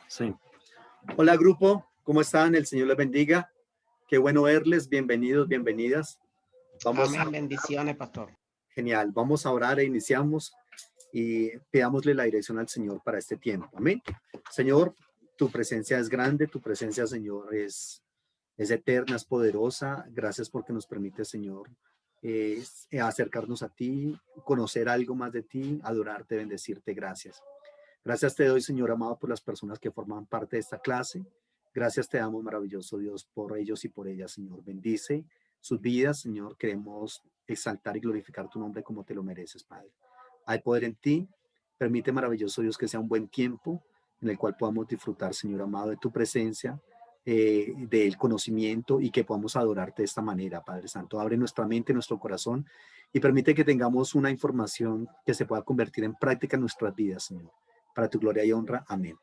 Sí. Hola grupo, ¿cómo están? El Señor les bendiga. Qué bueno verles, bienvenidos, bienvenidas. Amén, bendiciones, pastor. Genial, vamos a orar e iniciamos y pidámosle la dirección al Señor para este tiempo. Amén. Señor, tu presencia es grande, tu presencia, Señor, es eterna, es poderosa. Gracias porque nos permite, Señor, acercarnos a ti, conocer algo más de ti, adorarte, bendecirte. Gracias. Gracias te doy, Señor amado, por las personas que forman parte de esta clase. Gracias te damos, maravilloso Dios, por ellos y por ellas, Señor. Bendice sus vidas, Señor. Queremos exaltar y glorificar tu nombre como te lo mereces, Padre. Hay poder en ti. Permite, maravilloso Dios, que sea un buen tiempo en el cual podamos disfrutar, Señor amado, de tu presencia, del conocimiento y que podamos adorarte de esta manera, Padre Santo. Abre nuestra mente, nuestro corazón y permite que tengamos una información que se pueda convertir en práctica en nuestras vidas, Señor. Para tu gloria y honra. Amén.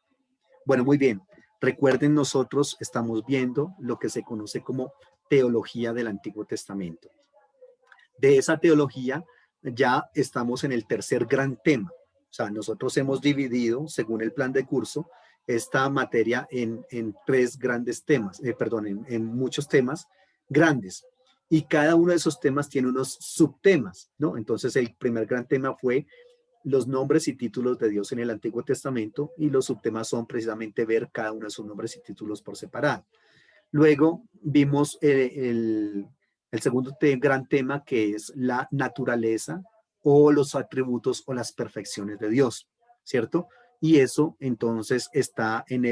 Bueno, muy bien. Recuerden, nosotros estamos viendo lo que se conoce como teología del Antiguo Testamento. De esa teología ya estamos en el tercer gran tema. O sea, nosotros hemos dividido, según el plan de curso, esta materia en tres grandes temas, en muchos temas grandes. Y cada uno de esos temas tiene unos subtemas, ¿no? Entonces, el primer gran tema fue los nombres y títulos de Dios en el Antiguo Testamento, y los subtemas son precisamente ver cada uno de sus nombres y títulos por separado. Luego vimos el segundo gran tema, que es la naturaleza o los atributos o las perfecciones de Dios, ¿cierto? Y eso entonces está en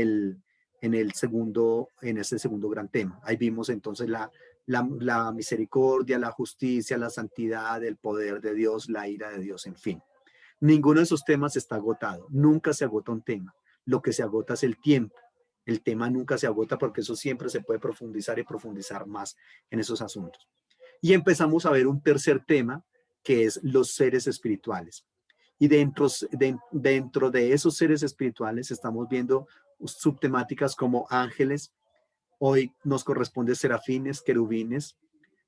ese segundo gran tema. Ahí vimos entonces la misericordia, la justicia, la santidad, el poder de Dios, la ira de Dios, en fin. Ninguno de esos temas está agotado. Nunca se agota un tema. Lo que se agota es el tiempo. El tema nunca se agota porque eso siempre se puede profundizar y profundizar más en esos asuntos. Y empezamos a ver un tercer tema, que es los seres espirituales. Y dentro de esos seres espirituales estamos viendo subtemáticas como ángeles. Hoy nos corresponde serafines, querubines.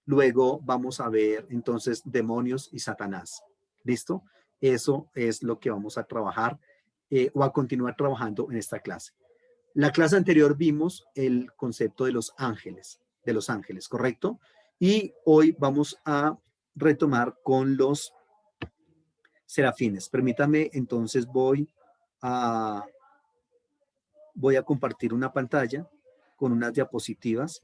Luego vamos a ver entonces demonios y Satanás. ¿Listo? Eso es lo que vamos a trabajar o a continuar trabajando en esta clase. La clase anterior vimos el concepto de los ángeles, ¿correcto? Y hoy vamos a retomar con los serafines. Permítame, entonces voy a compartir una pantalla con unas diapositivas.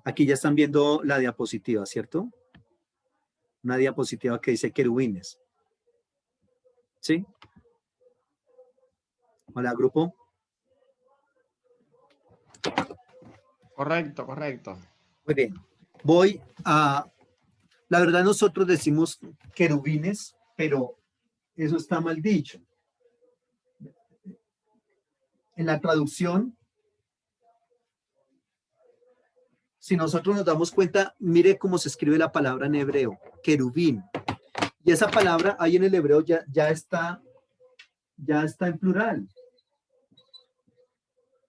Aquí ya están viendo la diapositiva, ¿cierto? Una diapositiva que dice querubines. ¿Sí? Hola, grupo. Correcto, correcto. Muy bien. La verdad nosotros decimos querubines, pero eso está mal dicho. En la traducción, si nosotros nos damos cuenta, mire cómo se escribe la palabra en hebreo, querubín. Y esa palabra ahí en el hebreo ya está en plural.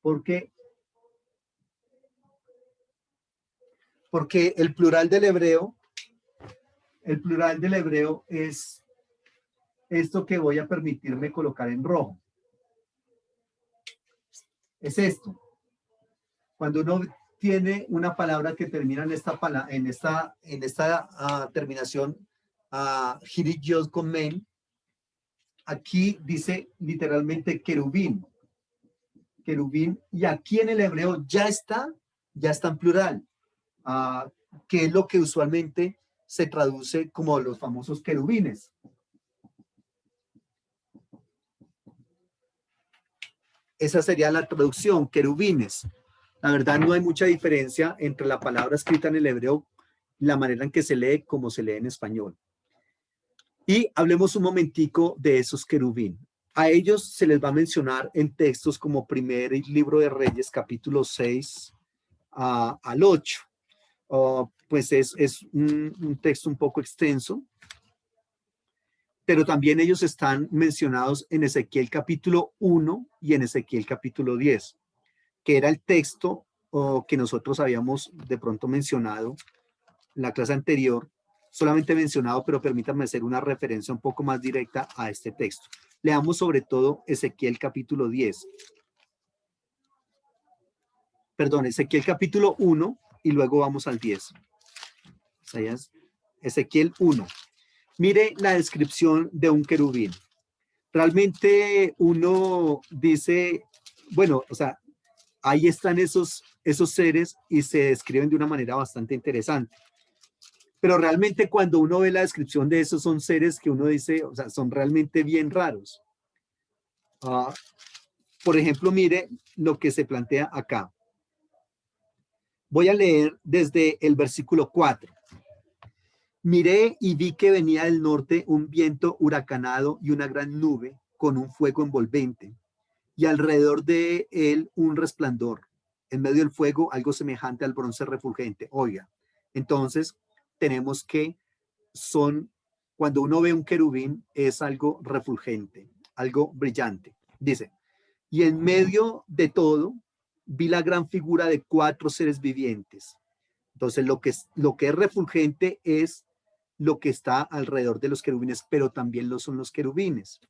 Porque el plural del hebreo es esto que voy a permitirme colocar en rojo. Es esto. Cuando uno tiene una palabra que termina en esta terminación, hirit yod con men, aquí dice literalmente querubín, y aquí en el hebreo ya está en plural. que es lo que usualmente se traduce como los famosos querubines. Esa sería la traducción, querubines. La verdad no hay mucha diferencia entre la palabra escrita en el hebreo y la manera en que se lee como se lee en español. Y hablemos un momentico de esos querubín. A ellos se les va a mencionar en textos como primer libro de Reyes, capítulo 6 al 8. Pues es un texto un poco extenso, pero también ellos están mencionados en Ezequiel capítulo 1 y en Ezequiel capítulo 10, que era el texto que nosotros habíamos de pronto mencionado en la clase anterior, solamente mencionado, pero permítanme hacer una referencia un poco más directa a este texto. Leamos sobre todo Ezequiel capítulo 10. Perdón, Ezequiel capítulo 1 y luego vamos al 10. Ezequiel 1. Mire la descripción de un querubín. Realmente uno dice, bueno, o sea, ahí están esos seres y se describen de una manera bastante interesante. Pero realmente cuando uno ve la descripción de esos son seres que uno dice, o sea, son realmente bien raros. Por ejemplo, mire lo que se plantea acá. Voy a leer desde el versículo 4. Miré y vi que venía del norte un viento huracanado y una gran nube con un fuego envolvente, y alrededor de él un resplandor. En medio del fuego algo semejante al bronce refulgente. Oiga, entonces tenemos que cuando uno ve un querubín es algo refulgente, algo brillante. Dice, y en medio de todo vi la gran figura de 4 seres vivientes. Entonces lo que es refulgente es lo que está alrededor de los querubines, pero también lo son los querubines.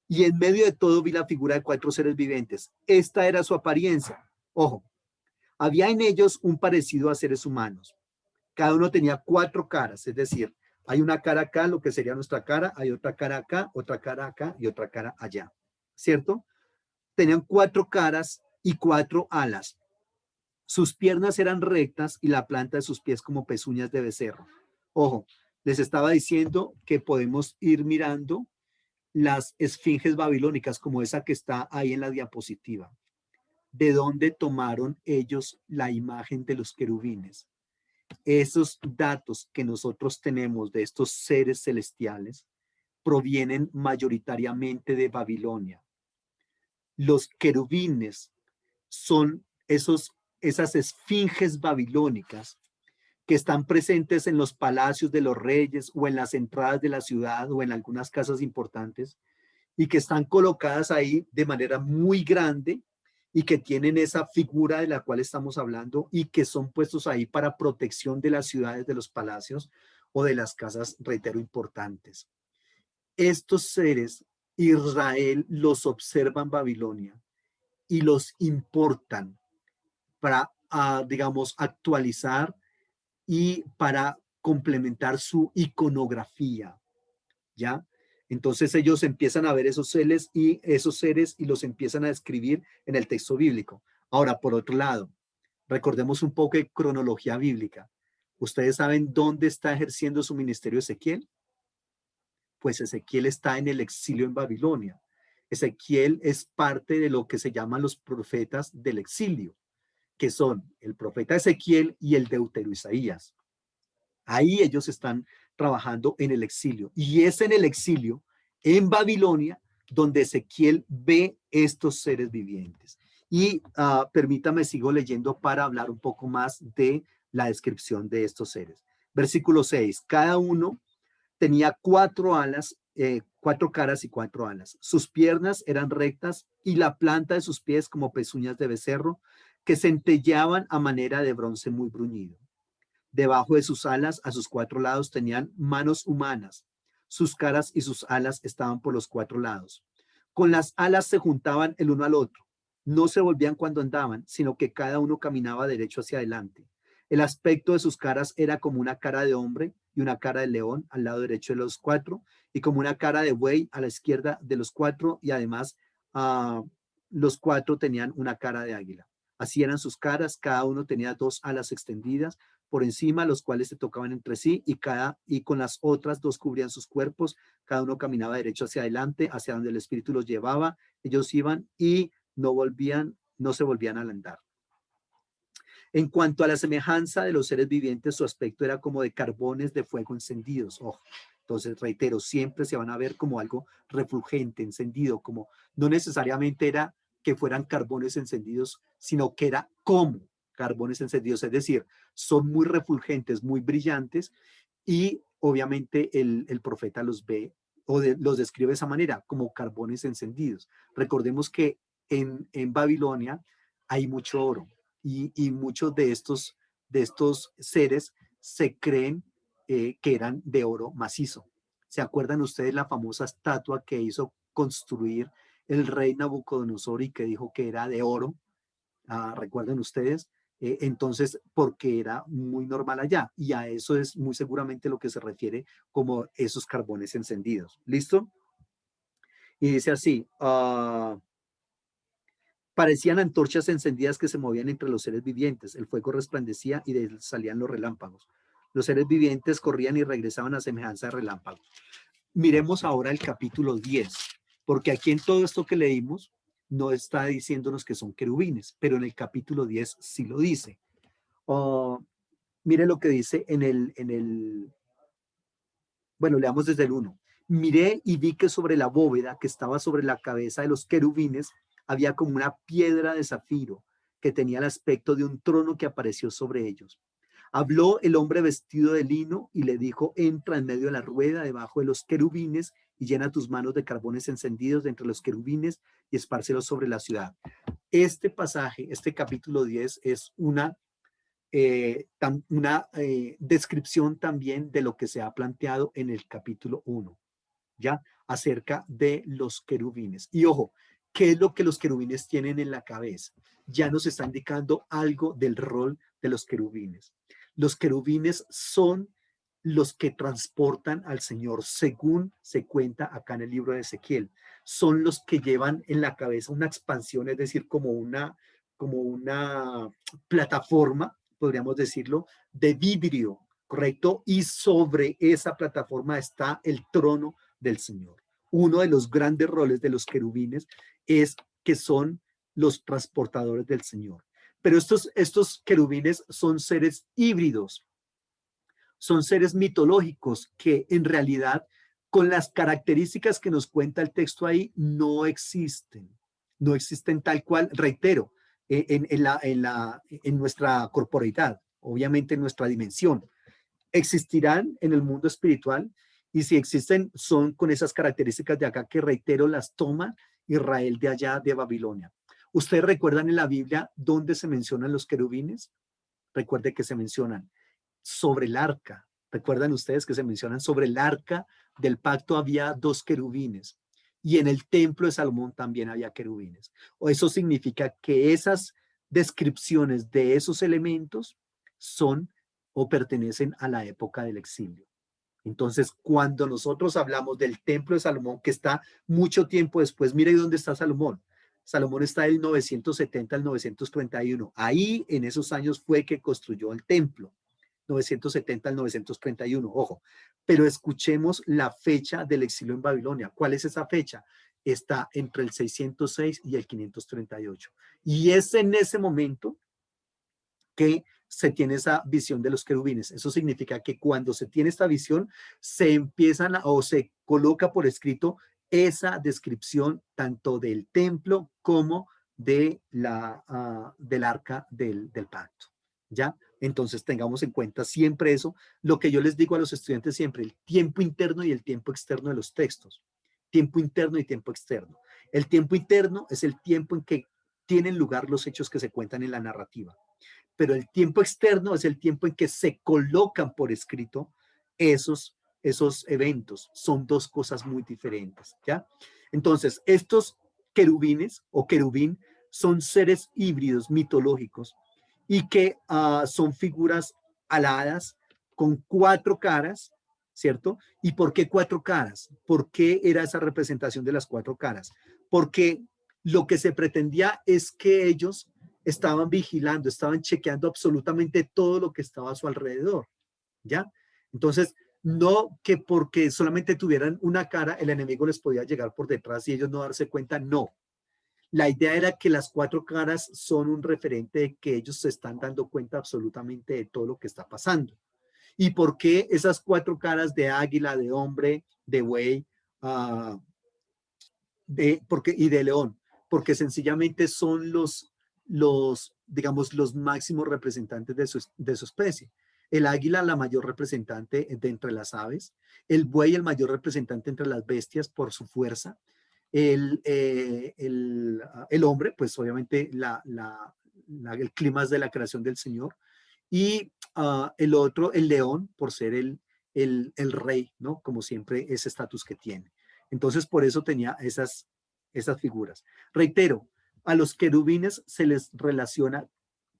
Y en medio de todo vi la figura de 4 seres vivientes. Esta era su apariencia. Ojo, había en ellos un parecido a seres humanos. Cada uno tenía 4 caras, es decir, hay una cara acá, lo que sería nuestra cara, hay otra cara acá y otra cara allá, ¿cierto? Tenían 4 caras y 4 alas. Sus piernas eran rectas y la planta de sus pies como pezuñas de becerro. Ojo, les estaba diciendo que podemos ir mirando las esfinges babilónicas como esa que está ahí en la diapositiva. ¿De dónde tomaron ellos la imagen de los querubines? Esos datos que nosotros tenemos de estos seres celestiales provienen mayoritariamente de Babilonia. Los querubines son esas esfinges babilónicas que están presentes en los palacios de los reyes o en las entradas de la ciudad o en algunas casas importantes y que están colocadas ahí de manera muy grande y que tienen esa figura de la cual estamos hablando y que son puestos ahí para protección de las ciudades, de los palacios o de las casas, reitero, importantes. Estos seres, Israel los observa en Babilonia y los importan para, digamos, actualizar y para complementar su iconografía, ¿ya? Entonces ellos empiezan a ver esos seres y los empiezan a describir en el texto bíblico. Ahora, por otro lado, recordemos un poco de cronología bíblica. ¿Ustedes saben dónde está ejerciendo su ministerio Ezequiel? Pues Ezequiel está en el exilio en Babilonia. Ezequiel es parte de lo que se llaman los profetas del exilio, que son el profeta Ezequiel y el deutero Isaías. Ahí ellos están trabajando en el exilio. Y es en el exilio, en Babilonia, donde Ezequiel ve estos seres vivientes. Y permítame, sigo leyendo para hablar un poco más de la descripción de estos seres. Versículo 6. Cada uno tenía 4 alas, 4 caras y 4 alas. Sus piernas eran rectas y la planta de sus pies como pezuñas de becerro que centelleaban a manera de bronce muy bruñido. Debajo de sus alas, a sus 4 lados, tenían manos humanas. Sus caras y sus alas estaban por los 4 lados. Con las alas se juntaban el uno al otro. No se volvían cuando andaban, sino que cada uno caminaba derecho hacia adelante. El aspecto de sus caras era como una cara de hombre y una cara de león al lado derecho de los 4, y como una cara de buey a la izquierda de los 4, y además los 4 tenían una cara de águila. Así eran sus caras, cada uno tenía 2 alas extendidas por encima, los cuales se tocaban entre sí, y con las otras 2 cubrían sus cuerpos. Cada uno caminaba derecho hacia adelante, hacia donde el Espíritu los llevaba. Ellos iban y no se volvían a andar. En cuanto a la semejanza de los seres vivientes, su aspecto era como de carbones de fuego encendidos. Oh, entonces, reitero, siempre se van a ver como algo refulgente, encendido, como no necesariamente era que fueran carbones encendidos, sino que era como carbones encendidos. Es decir, son muy refulgentes, muy brillantes, y obviamente el profeta los ve los describe de esa manera, como carbones encendidos. Recordemos que en Babilonia hay mucho oro y muchos de estos seres se creen que eran de oro macizo. ¿Se acuerdan ustedes la famosa estatua que hizo construir el rey Nabucodonosor y que dijo que era de oro? ¿Recuerdan ustedes? Entonces, porque era muy normal allá, y a eso es muy seguramente lo que se refiere como esos carbones encendidos. ¿Listo? Y dice así, parecían antorchas encendidas que se movían entre los seres vivientes. El fuego resplandecía y de él salían los relámpagos. Los seres vivientes corrían y regresaban a semejanza de relámpagos. Miremos ahora el capítulo 10, porque aquí en todo esto que leímos no está diciéndonos que son querubines, pero en el capítulo 10 sí lo dice. Mire lo que dice bueno, leamos desde el 1. Miré y vi que sobre la bóveda que estaba sobre la cabeza de los querubines había como una piedra de zafiro que tenía el aspecto de un trono que apareció sobre ellos. Habló el hombre vestido de lino y le dijo, entra en medio de la rueda debajo de los querubines y llena tus manos de carbones encendidos de entre los querubines y espárcelos sobre la ciudad. Este pasaje, este capítulo 10 es una descripción también de lo que se ha planteado en el capítulo 1, ¿ya? Acerca de los querubines. Y ojo, ¿qué es lo que los querubines tienen en la cabeza? Ya nos está indicando algo del rol de los querubines. Los querubines son los que transportan al Señor, según se cuenta acá en el libro de Ezequiel. Son los que llevan en la cabeza una expansión, es decir, como una plataforma, podríamos decirlo, de vidrio, ¿correcto? Y sobre esa plataforma está el trono del Señor. Uno de los grandes roles de los querubines es que son los transportadores del Señor. Pero estos querubines son seres híbridos, son seres mitológicos que en realidad, con las características que nos cuenta el texto ahí, no existen. No existen tal cual, reitero, en nuestra corporeidad, obviamente en nuestra dimensión. Existirán en el mundo espiritual, y si existen son con esas características de acá que, reitero, las toma Israel de allá de Babilonia. ¿Ustedes recuerdan en la Biblia dónde se mencionan los querubines? Recuerde que se mencionan sobre el arca. ¿Recuerdan ustedes que se mencionan sobre el arca del pacto? Había 2 querubines, y en el templo de Salomón también había querubines. O eso significa que esas descripciones de esos elementos son o pertenecen a la época del exilio. Entonces, cuando nosotros hablamos del templo de Salomón, que está mucho tiempo después, mire dónde está Salomón. Salomón está del 970 al 931. Ahí, en esos años, fue que construyó el templo. 970 al 931, ojo. Pero escuchemos la fecha del exilio en Babilonia. ¿Cuál es esa fecha? Está entre el 606 y el 538. Y es en ese momento que se tiene esa visión de los querubines. Eso significa que cuando se tiene esta visión, se empiezan o se coloca por escrito esa descripción tanto del templo como del arca del pacto. ¿Ya? Entonces tengamos en cuenta siempre eso, lo que yo les digo a los estudiantes siempre, el tiempo interno y el tiempo externo de los textos. Tiempo interno y tiempo externo. El tiempo interno es el tiempo en que tienen lugar los hechos que se cuentan en la narrativa, pero el tiempo externo es el tiempo en que se colocan por escrito esos eventos. Son 2 cosas muy diferentes, ¿ya? Entonces, estos querubines o querubín son seres híbridos mitológicos y que son figuras aladas con 4 caras, ¿cierto? ¿Y por qué 4 caras? ¿Por qué era esa representación de las 4 caras? Porque lo que se pretendía es que ellos estaban vigilando, estaban chequeando absolutamente todo lo que estaba a su alrededor, ¿ya? Entonces, no que porque solamente tuvieran una cara, el enemigo les podía llegar por detrás y ellos no darse cuenta, no. La idea era que las cuatro caras son un referente de que ellos se están dando cuenta absolutamente de todo lo que está pasando. ¿Y por qué esas cuatro caras de águila, de hombre, de buey, y de león? Porque sencillamente son digamos, los máximos representantes de su especie. El águila, la mayor representante de entre las aves, el buey, el mayor representante entre las bestias por su fuerza, el hombre, pues obviamente el clima es de la creación del Señor, y el otro, el león, por ser el rey, ¿no? Como siempre, ese estatus que tiene. Entonces, por eso tenía esas figuras. Reitero, a los querubines se les relaciona,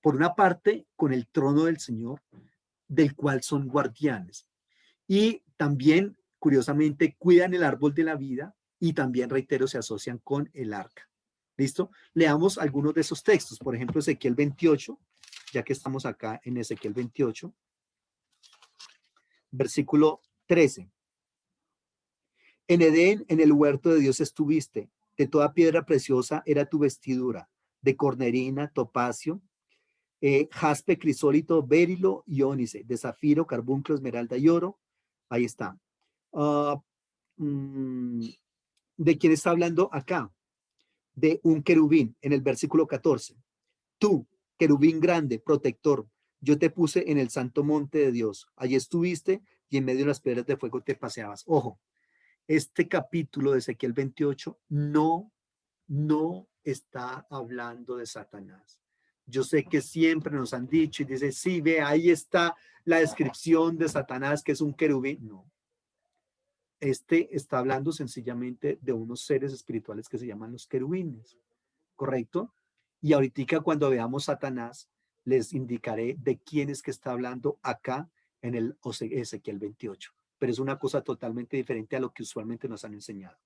por una parte, con el trono del Señor, del cual son guardianes. Y también, curiosamente, cuidan el árbol de la vida y también, reitero, se asocian con el arca. ¿Listo? Leamos algunos de esos textos. Por ejemplo, Ezequiel 28, ya que estamos acá en Ezequiel 28, versículo 13. En Edén, en el huerto de Dios estuviste, de toda piedra preciosa era tu vestidura, de cornerina, topacio, jaspe, crisólito, berilo y ónice, de zafiro, carbunclo, esmeralda y oro. Ahí está. ¿De quién está hablando acá? De un querubín en el versículo 14. Tú, querubín grande, protector, yo te puse en el santo monte de Dios. Allí estuviste y en medio de las piedras de fuego te paseabas. Ojo, este capítulo de Ezequiel 28 no está hablando de Satanás. Yo sé que siempre nos han dicho y dice, sí, ve, ahí está la descripción de Satanás, que es un querubín. No. Este está hablando sencillamente de unos seres espirituales que se llaman los querubines, ¿correcto? Y ahorita cuando veamos Satanás, les indicaré de quién es que está hablando acá en el Ezequiel 28. Pero es una cosa totalmente diferente a lo que usualmente nos han enseñado.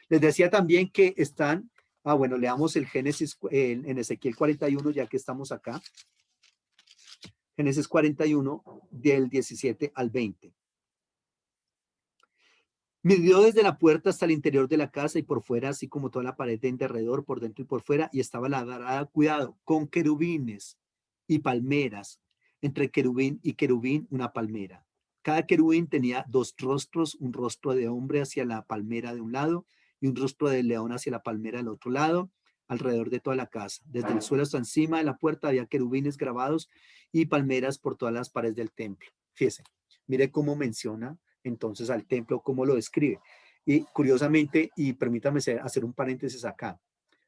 Les decía también que están, bueno, leamos el Génesis en Ezequiel 41, ya que estamos acá. Génesis 41, del 17 al 20. Midió desde la puerta hasta el interior de la casa y por fuera, así como toda la pared de alrededor, por dentro y por fuera, y estaba labrada, cuidado, con querubines y palmeras, entre querubín y querubín una palmera. Cada querubín tenía dos rostros, un rostro de hombre hacia la palmera de un lado y un rostro de león hacia la palmera del otro lado, alrededor de toda la casa. Desde el suelo hasta encima de la puerta había querubines grabados y palmeras por todas las paredes del templo. Fíjese, mire cómo menciona entonces al templo, cómo lo describe. Y curiosamente, y permítame hacer un paréntesis acá,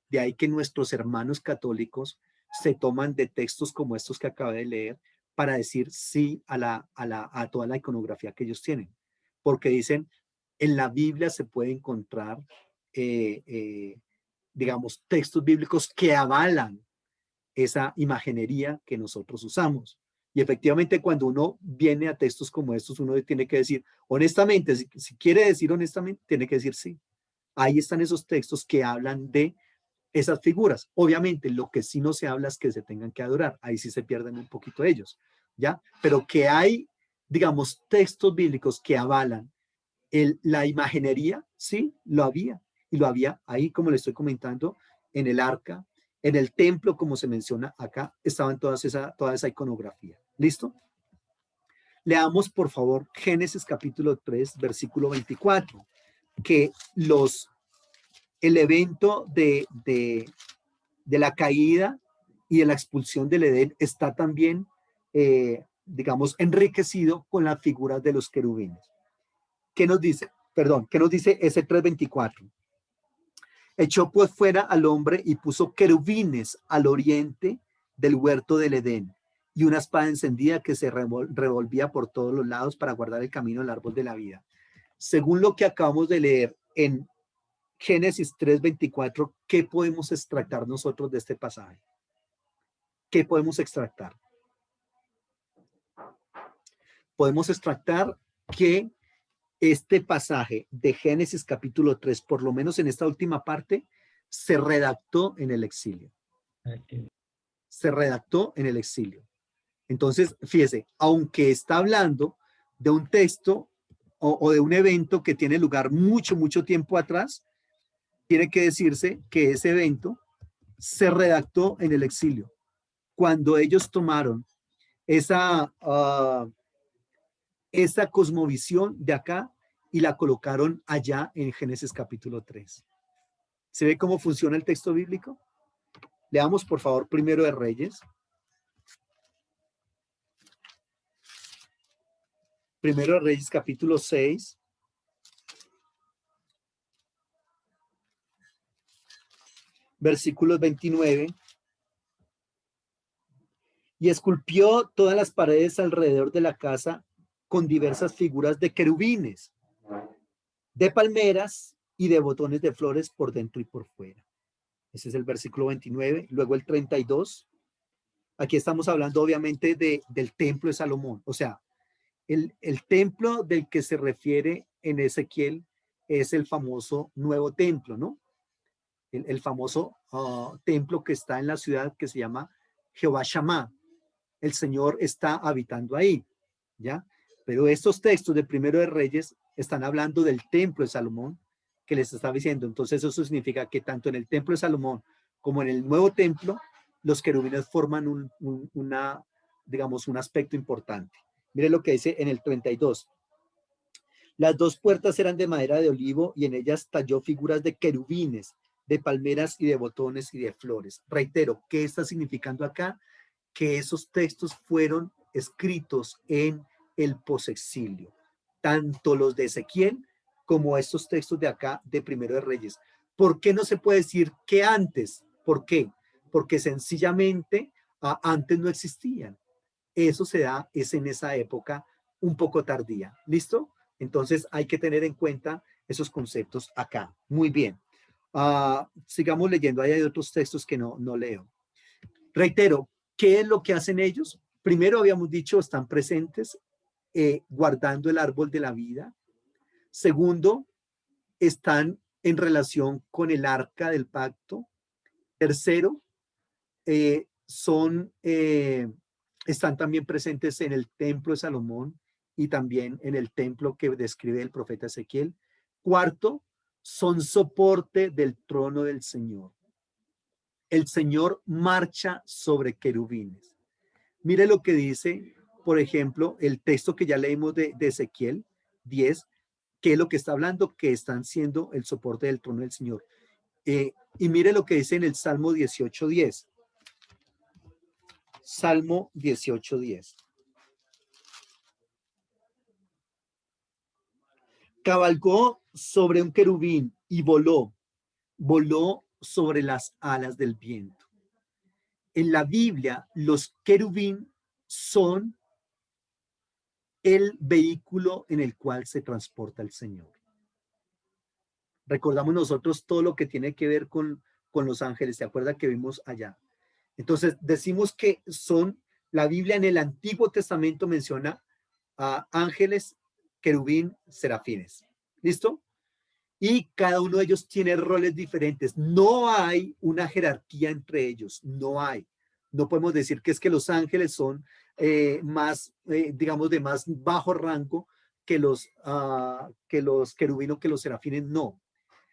de ahí que nuestros hermanos católicos se toman de textos como estos que acabé de leer para decir sí a toda la iconografía que ellos tienen, porque dicen, en la Biblia se puede encontrar, digamos, textos bíblicos que avalan esa imaginería que nosotros usamos. Y efectivamente, cuando uno viene a textos como estos, uno tiene que decir, honestamente, si quiere decir honestamente, tiene que decir sí. Ahí están esos textos que hablan de esas figuras. Obviamente, lo que sí no se habla es que se tengan que adorar. Ahí sí se pierden un poquito ellos, ¿ya? Pero que hay, digamos, textos bíblicos que avalan la imaginería, sí, lo había. Y lo había ahí, como le estoy comentando, en el arca, en el templo, como se menciona acá, estaban toda esa iconografía. ¿Listo? Leamos, por favor, Génesis capítulo 3, versículo 24, que el evento de la caída y de la expulsión del Edén está también, digamos, enriquecido con las figuras de los querubines. ¿Qué nos dice? Perdón, ¿qué nos dice ese 3:24? Echó pues fuera al hombre y puso querubines al oriente del huerto del Edén y una espada encendida que se revolvía por todos los lados para guardar el camino del árbol de la vida. Según lo que acabamos de leer en Génesis 3:24, ¿qué podemos extractar nosotros de este pasaje? ¿Qué podemos extractar? Podemos extractar que este pasaje de Génesis capítulo 3, por lo menos en esta última parte, se redactó en el exilio. se redactó en el exilio. Entonces, fíjese, aunque está hablando de un texto o de un evento que tiene lugar mucho, mucho tiempo atrás, tiene que decirse que ese evento se redactó en el exilio. Cuando ellos tomaron esa, esa cosmovisión de acá y la colocaron allá en Génesis capítulo 3. ¿Se ve cómo funciona el texto bíblico? Leamos, por favor, Primero de Reyes. Primero de Reyes, capítulo 6. Versículos 29. Y esculpió todas las paredes alrededor de la casa con diversas figuras de querubines, de palmeras y de botones de flores por dentro y por fuera. Ese es el versículo 29. Luego el 32. Aquí estamos hablando obviamente del templo de Salomón. O sea, el templo del que se refiere en Ezequiel es el famoso nuevo templo, ¿no? El famoso templo que está en la ciudad que se llama Jehová Shammah. El Señor está habitando ahí, ¿ya? Pero estos textos de Primero de Reyes están hablando del templo de Salomón que les está diciendo. Entonces eso significa que tanto en el templo de Salomón como en el nuevo templo, los querubines forman digamos, un aspecto importante. Mire lo que dice en el 32. Las dos puertas eran de madera de olivo y en ellas talló figuras de querubines, de palmeras y de botones y de flores. Reitero, ¿qué está significando acá? Que esos textos fueron escritos en el posexilio, tanto los de Ezequiel como estos textos de acá de Primero de Reyes. ¿Por qué no se puede decir que antes? ¿Por qué? Porque sencillamente antes no existían. Eso se da, es en esa época un poco tardía. ¿Listo? Entonces hay que tener en cuenta esos conceptos acá. Muy bien. Sigamos leyendo. Ahí hay otros textos que no leo. Reitero, ¿qué es lo que hacen ellos? Primero habíamos dicho, están presentes guardando el árbol de la vida. Segundo, están en relación con el arca del pacto. Tercero, están también presentes en el templo de Salomón y también en el templo que describe el profeta Ezequiel. Cuarto, son soporte del trono del Señor. El Señor marcha sobre querubines. Mire lo que dice, por ejemplo, el texto que ya leímos de Ezequiel 10, que es lo que está hablando, que están siendo el soporte del trono del Señor. Y mire lo que dice en el Salmo 18:10. Salmo 18:10. Cabalgó sobre un querubín y voló sobre las alas del viento. En la Biblia, los querubín son el vehículo en el cual se transporta el Señor. Recordamos nosotros todo lo que tiene que ver con los ángeles, ¿se acuerda que vimos allá? Entonces decimos que la Biblia en el Antiguo Testamento menciona a ángeles, querubín, serafines. ¿Listo? Y cada uno de ellos tiene roles diferentes. No hay una jerarquía entre ellos, no hay. No podemos decir que es que los ángeles son más, digamos, de más bajo rango que los querubines, que los serafines, no.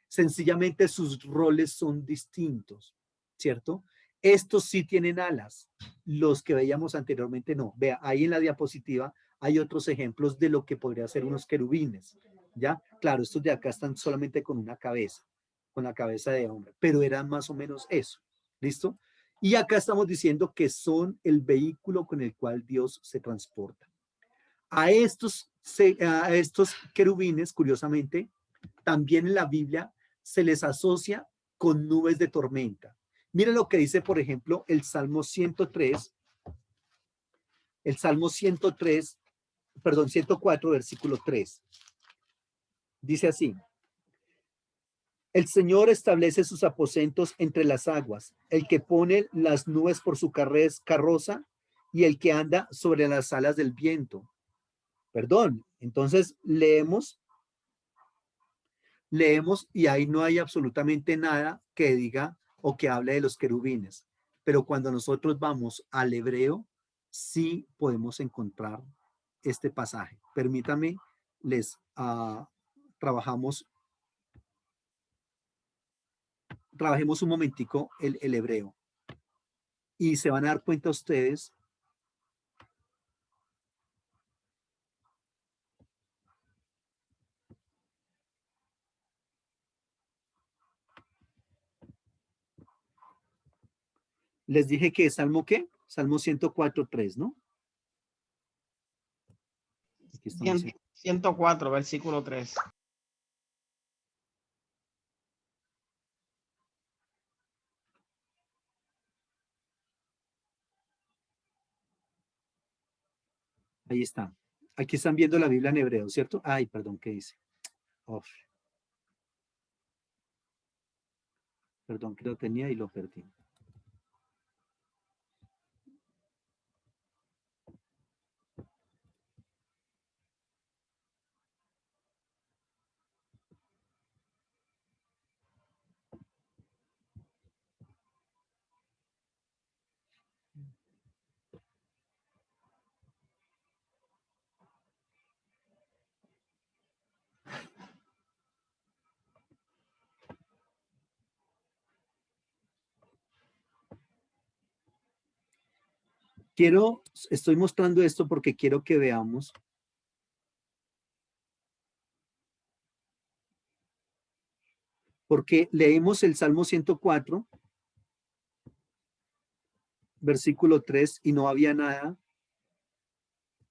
Sencillamente sus roles son distintos, ¿cierto? Estos sí tienen alas, los que veíamos anteriormente no. Vea, ahí en la diapositiva hay otros ejemplos de lo que podría ser unos querubines, ¿ya? Claro, estos de acá están solamente con una cabeza, con la cabeza de hombre, pero eran más o menos eso, ¿listo? Y acá estamos diciendo que son el vehículo con el cual Dios se transporta. A estos querubines, curiosamente, también en la Biblia se les asocia con nubes de tormenta. Miren lo que dice, por ejemplo, el Salmo 103, 104, versículo 3. Dice así: el Señor establece sus aposentos entre las aguas, el que pone las nubes por su carroza y el que anda sobre las alas del viento. Perdón, entonces leemos y ahí no hay absolutamente nada que diga o que hable de los querubines. pero cuando nosotros vamos al hebreo, sí podemos encontrar este pasaje. Permítame, les trabajemos un momentico el hebreo y se van a dar cuenta ustedes. Les dije que Salmo, ¿qué? Salmo 104:3, ¿no? Aquí estamos. 104, versículo 3. Ahí está. Aquí están viendo la Biblia en hebreo, ¿cierto? Ay, perdón, ¿qué dice? Uf. Perdón, que lo tenía y lo perdí. Estoy mostrando esto porque quiero que veamos. Porque leímos el Salmo 104, versículo 3, y no había nada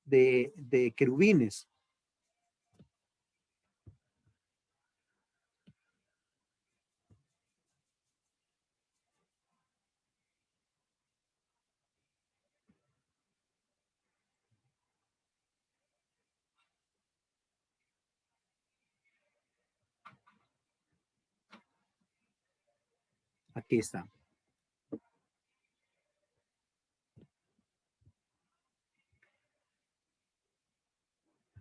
de querubines. Aquí está.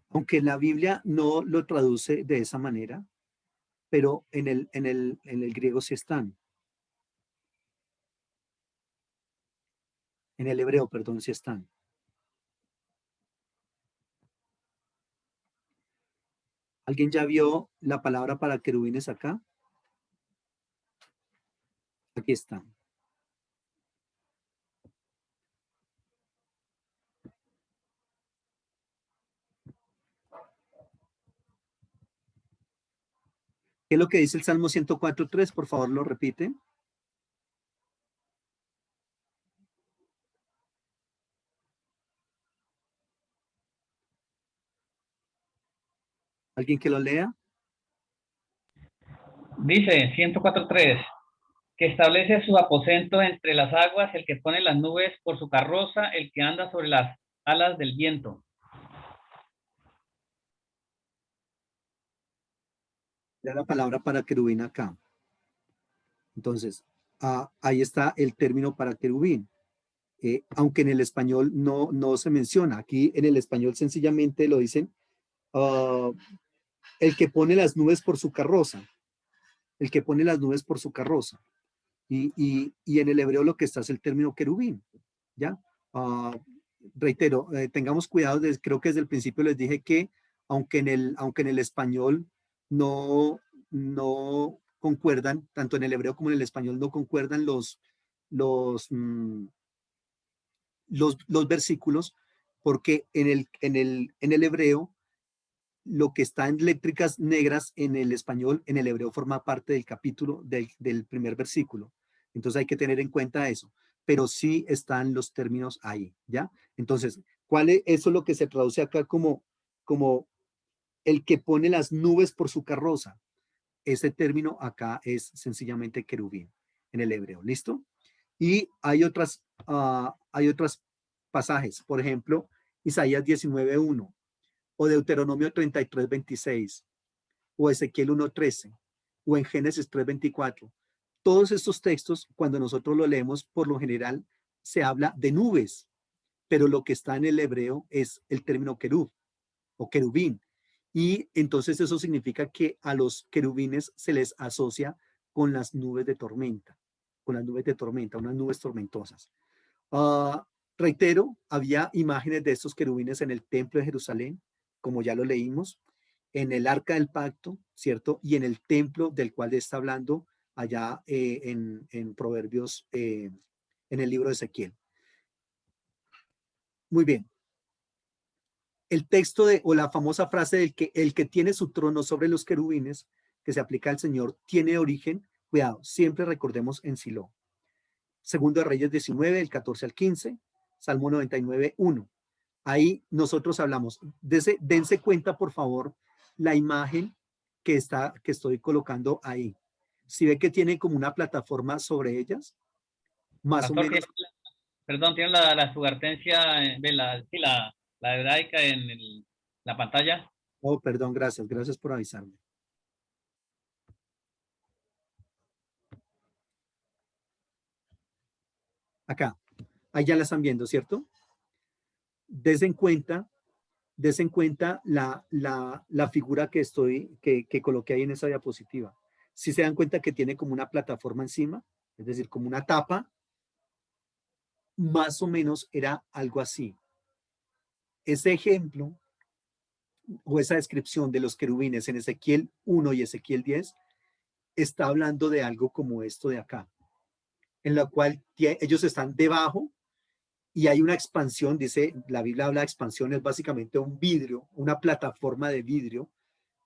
Aunque la Biblia no lo traduce de esa manera, pero en el griego sí están. En el hebreo, perdón, sí están. ¿Alguien ya vio la palabra para querubines acá? Aquí está. ¿Qué es lo que dice el Salmo 104:3? Por favor, lo repite. ¿Alguien que lo lea? Dice 104:3, que establece su aposento entre las aguas, el que pone las nubes por su carroza, el que anda sobre las alas del viento. Ya la palabra para querubín acá. Entonces, ahí está el término para querubín. Aunque en el español no se menciona. Aquí en el español sencillamente lo dicen, el que pone las nubes por su carroza. El que pone las nubes por su carroza. Y en el hebreo lo que está es el término querubín. ¿Ya? Reitero, tengamos cuidado, creo que desde el principio les dije que aunque en el español no concuerdan, tanto en el hebreo como en el español no concuerdan los, mm, los versículos, porque en el hebreo lo que está en létricas negras en el español, en el hebreo forma parte del capítulo del primer versículo. Entonces hay que tener en cuenta eso, pero sí están los términos ahí, ¿ya? Entonces, eso es lo que se traduce acá como el que pone las nubes por su carroza. Ese término acá es sencillamente querubín en el hebreo, ¿listo? Y hay otros pasajes, por ejemplo, Isaías 19:1 o Deuteronomio 33:26 o Ezequiel 1:13 o en Génesis 3:24. Todos estos textos, cuando nosotros lo leemos, por lo general se habla de nubes, pero lo que está en el hebreo es el término querub o querubín. Y entonces eso significa que a los querubines se les asocia con las nubes de tormenta. con las nubes de tormenta, unas nubes tormentosas. Reitero, había imágenes de estos querubines en el templo de Jerusalén, como ya lo leímos, en el arca del pacto, ¿cierto? Y en el templo del cual está hablando allá en Proverbios, en el libro de Ezequiel. Muy bien. El texto o la famosa frase del que el que tiene su trono sobre los querubines, que se aplica al Señor, tiene origen, cuidado, siempre recordemos en Silo. Segundo de Reyes 19, del 14 al 15, Salmo 99, 1. Ahí nosotros hablamos, dense cuenta por favor la imagen que estoy colocando ahí. Si ve que tiene como una plataforma sobre ellas, más Pastor, o menos. tiene la sugartencia, sí, la hebraica en la pantalla. Oh, perdón, gracias por avisarme. Acá, ahí ya la están viendo, ¿cierto? Desen cuenta la figura que coloqué ahí en esa diapositiva. Si se dan cuenta que tiene como una plataforma encima, es decir, como una tapa, más o menos era algo así. Ese ejemplo o esa descripción de los querubines en Ezequiel 1 y Ezequiel 10 está hablando de algo como esto de acá, en la cual ellos están debajo y hay una expansión, dice, la Biblia habla de expansión, es básicamente un vidrio, una plataforma de vidrio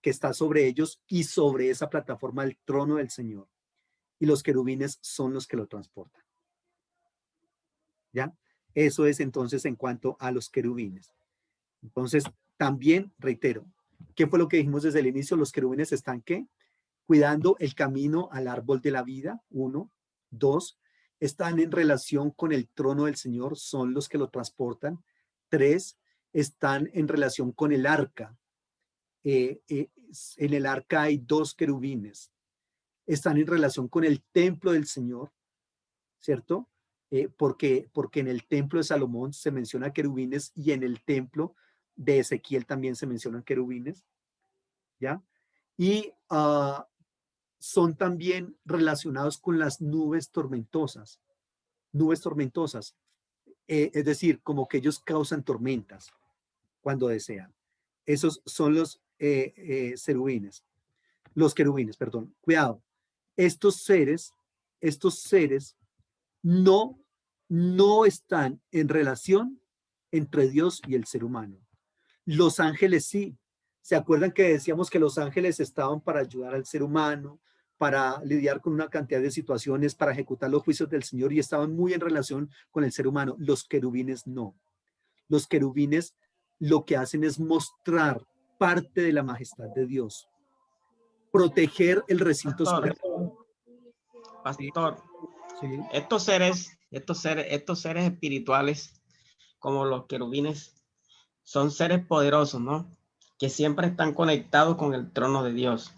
que está sobre ellos y sobre esa plataforma el trono del Señor. Y los querubines son los que lo transportan. ¿Ya? Eso es entonces en cuanto a los querubines. Entonces, también reitero, ¿qué fue lo que dijimos desde el inicio? Los querubines están, ¿qué? Cuidando el camino al árbol de la vida, 1. 2, están en relación con el trono del Señor, son los que lo transportan. 3, están en relación con el arca. En el arca hay 2 querubines. Están en relación con el templo del Señor, ¿cierto? Porque en el templo de Salomón se menciona querubines y en el templo de Ezequiel también se mencionan querubines, ¿ya? Y son también relacionados con las nubes tormentosas. Nubes tormentosas, es decir, como que ellos causan tormentas cuando desean. Esos son los querubines, perdón. Cuidado, estos seres no están en relación entre Dios y el ser humano. Los ángeles sí. ¿Se acuerdan que decíamos que los ángeles estaban para ayudar al ser humano, para lidiar con una cantidad de situaciones, para ejecutar los juicios del Señor y estaban muy en relación con el ser humano? Los querubines no. Los querubines lo que hacen es mostrar parte de la majestad de Dios, proteger el recinto sagrado. Pastor, Sí. estos seres espirituales, como los querubines, son seres poderosos, ¿no? Que siempre están conectados con el trono de Dios.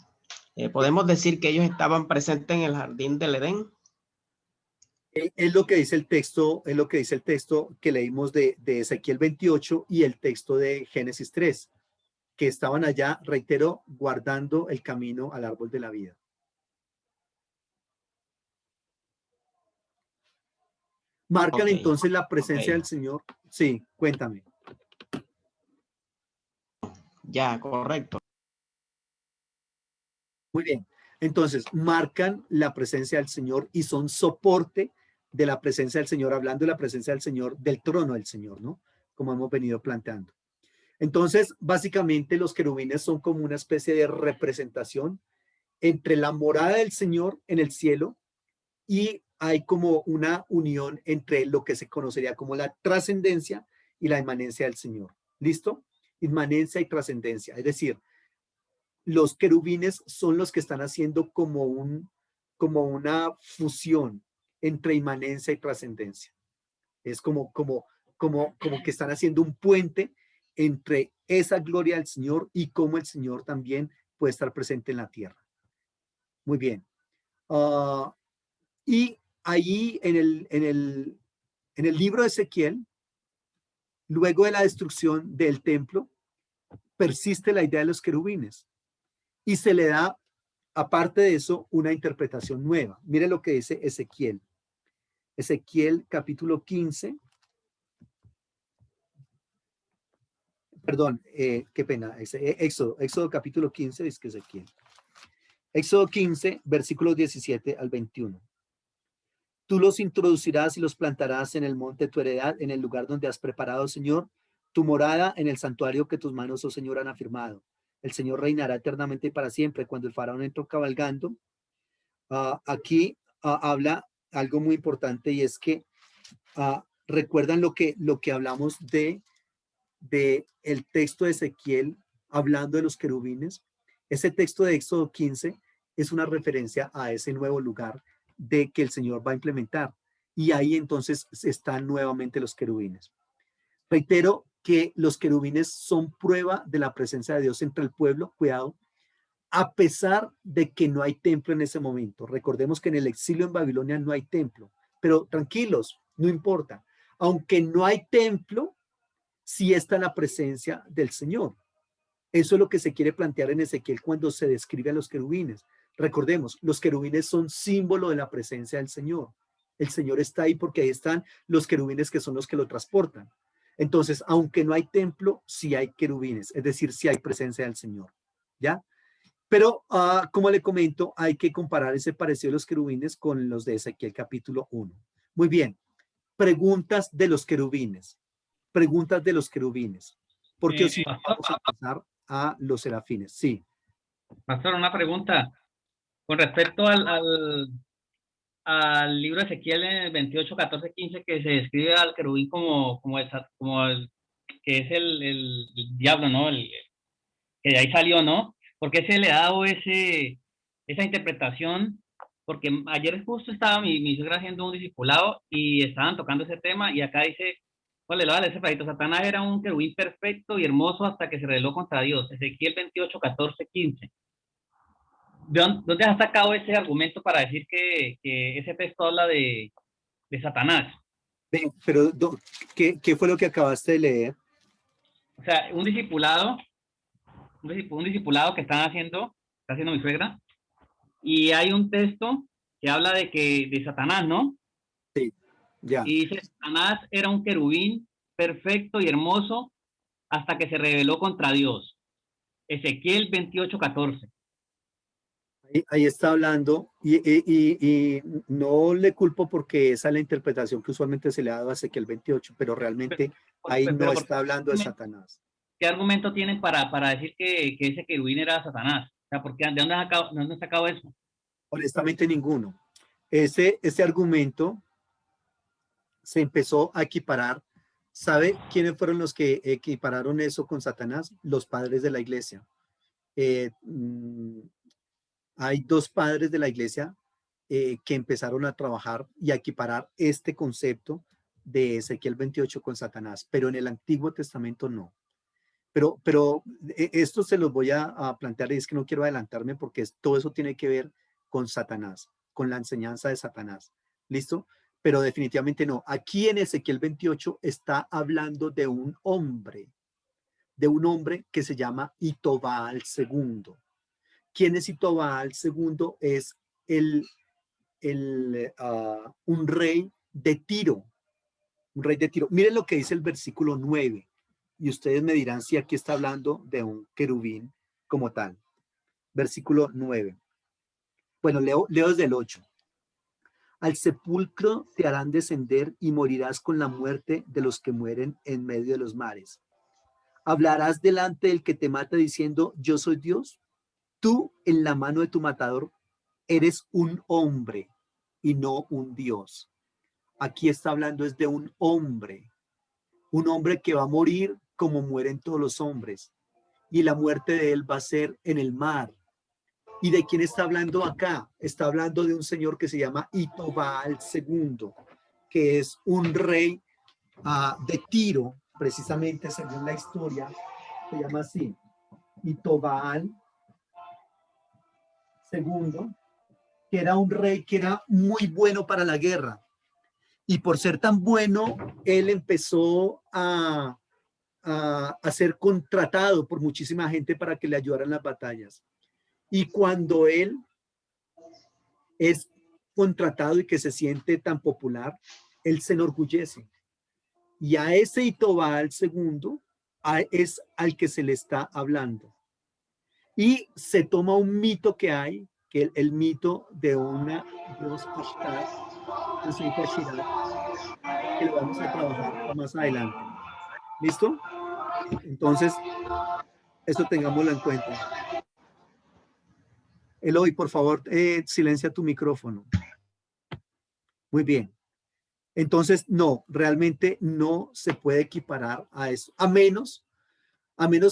Podemos decir que ellos estaban presentes en el jardín del Edén. Es lo que dice el texto, que leímos de Ezequiel 28 y el texto de Génesis 3, que estaban allá, reitero, guardando el camino al árbol de la vida. Marcan entonces la presencia del Señor. Sí, cuéntame. Ya, correcto. Muy bien. Entonces, marcan la presencia del Señor y son soporte de la presencia del Señor, hablando de la presencia del Señor, del trono del Señor, ¿no? Como hemos venido planteando. Entonces, básicamente los querubines son como una especie de representación entre la morada del Señor en el cielo y hay como una unión entre lo que se conocería como la trascendencia y la inmanencia del Señor. ¿Listo? Inmanencia y trascendencia. Es decir, los querubines son los que están haciendo como una fusión entre inmanencia y trascendencia. Es como que están haciendo un puente entre esa gloria del Señor y cómo el Señor también puede estar presente en la tierra. Muy bien. Y ahí en el libro de Ezequiel, luego de la destrucción del templo, persiste la idea de los querubines y se le da, aparte de eso, una interpretación nueva. Mire lo que dice Ezequiel. Ezequiel capítulo 15. Perdón, qué pena. Éxodo capítulo 15, es que Ezequiel. Éxodo 15, versículos 17 al 21. Tú los introducirás y los plantarás en el monte de tu heredad, en el lugar donde has preparado, Señor, tu morada, en el santuario que tus manos, oh Señor, han afirmado. El Señor reinará eternamente y para siempre. Cuando el faraón entró cabalgando, aquí habla algo muy importante, y es que recuerdan lo que hablamos de el texto de Ezequiel hablando de los querubines. Ese texto de Éxodo 15 es una referencia a ese nuevo lugar de que el Señor va a implementar. Y ahí entonces están nuevamente los querubines. Reitero que los querubines son prueba de la presencia de Dios entre el pueblo, cuidado, a pesar de que no hay templo en ese momento. Recordemos que en el exilio en Babilonia no hay templo, pero tranquilos, no importa. Aunque no hay templo, sí está la presencia del Señor. Eso es lo que se quiere plantear en Ezequiel cuando se describe a los querubines. Recordemos, los querubines son símbolo de la presencia del Señor. El Señor está ahí porque ahí están los querubines, que son los que lo transportan. Entonces, aunque no hay templo, sí hay querubines, es decir, sí hay presencia del Señor. ¿Ya? Pero, como le comento, hay que comparar ese parecido de los querubines con los de Ezequiel capítulo 1. Muy bien. Preguntas de los querubines. Preguntas de los querubines. Porque si Pastor, vamos a pasar a los serafines. Sí. Pastor, una pregunta. Con respecto al libro de Ezequiel en el 28, 14, 15, que se describe al querubín como el que es el diablo, ¿no? Que de ahí salió, ¿no? ¿Por qué se le ha dado esa interpretación? Porque ayer justo estaba mi suegra haciendo un discipulado y estaban tocando ese tema, y acá dice, vale, vale, ese pedacito: Satanás era un querubín perfecto y hermoso hasta que se rebeló contra Dios. Ezequiel 28, 14, 15. ¿Dónde has sacado ese argumento para decir que ese texto habla de Satanás? Pero, ¿qué fue lo que acabaste de leer? O sea, un discipulado que está haciendo mi suegra, y hay un texto que habla de Satanás, ¿no? Sí, ya. Y dice: Satanás era un querubín perfecto y hermoso hasta que se rebeló contra Dios. Ezequiel 28, 14. Ahí está hablando, y no le culpo porque esa es la interpretación que usualmente se le ha dado a Ezequiel 28, pero realmente ahí no Pero está hablando de Satanás. ¿qué argumento tienen para decir que ese querubín era Satanás? O sea, ¿de dónde has sacado eso? Honestamente, ninguno. Ese argumento se empezó a equiparar. ¿Sabe quiénes fueron los que equipararon eso con Satanás? Los padres de la iglesia. Eh, mm, Hay dos padres de la iglesia que empezaron a trabajar y a equiparar este concepto de Ezequiel 28 con Satanás, pero en el Antiguo Testamento no. Pero esto se los voy a plantear, y es que no quiero adelantarme porque todo eso tiene que ver con Satanás, con la enseñanza de Satanás. ¿Listo? Pero definitivamente no. Aquí en Ezequiel 28 está hablando de un hombre que se llama Itobaal II. ¿Quién es Itobaal II? Es un rey de Tiro. Un rey de Tiro. Miren lo que dice el versículo 9. Y ustedes me dirán si aquí está hablando de un querubín como tal. Versículo 9. Bueno, leo desde el 8. Al sepulcro te harán descender y morirás con la muerte de los que mueren en medio de los mares. Hablarás delante del que te mata diciendo: yo soy Dios. Tú, en la mano de tu matador, eres un hombre y no un Dios. Aquí está hablando es de un hombre que va a morir como mueren todos los hombres, y la muerte de él va a ser en el mar. ¿Y de quién está hablando acá? Está hablando de un señor que se llama Itobaal II, que es un rey de Tiro, precisamente según la historia, se llama así, Itobaal II, que era un rey que era muy bueno para la guerra. Y por ser tan bueno, él empezó a ser contratado por muchísima gente para que le ayudaran en las batallas. Y cuando él es contratado y que se siente tan popular, él se enorgullece. Y a ese Itobal segundo es al que se le está hablando. Y se toma un mito que hay, que el mito de una Dios Ashtar, que lo vamos a trabajar más adelante. ¿Listo? Entonces, eso tengámoslo en cuenta. Eloy, por favor, silencia tu micrófono. Muy bien. Entonces, no, realmente no se puede equiparar a eso, a menos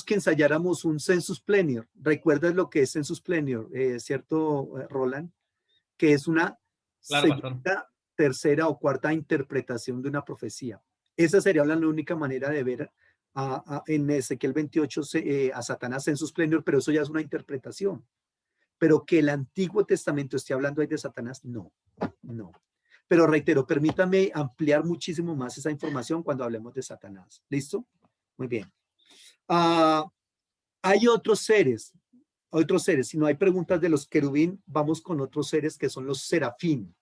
que ensayáramos un sensus plenior. ¿Recuerdas lo que es sensus plenior, cierto, Roland? Que es una Claro, pastor. segunda, tercera o cuarta interpretación de una profecía. Esa sería la única manera de ver en Ezequiel 28 a Satanás sensus plenior, pero eso ya es una interpretación. Pero que el Antiguo Testamento esté hablando ahí de Satanás, no, no. Pero reitero, permítame ampliar muchísimo más esa información cuando hablemos de Satanás. ¿Listo? Muy bien. Hay otros seres. Si no hay preguntas de los querubín, vamos con otros seres que son los serafín.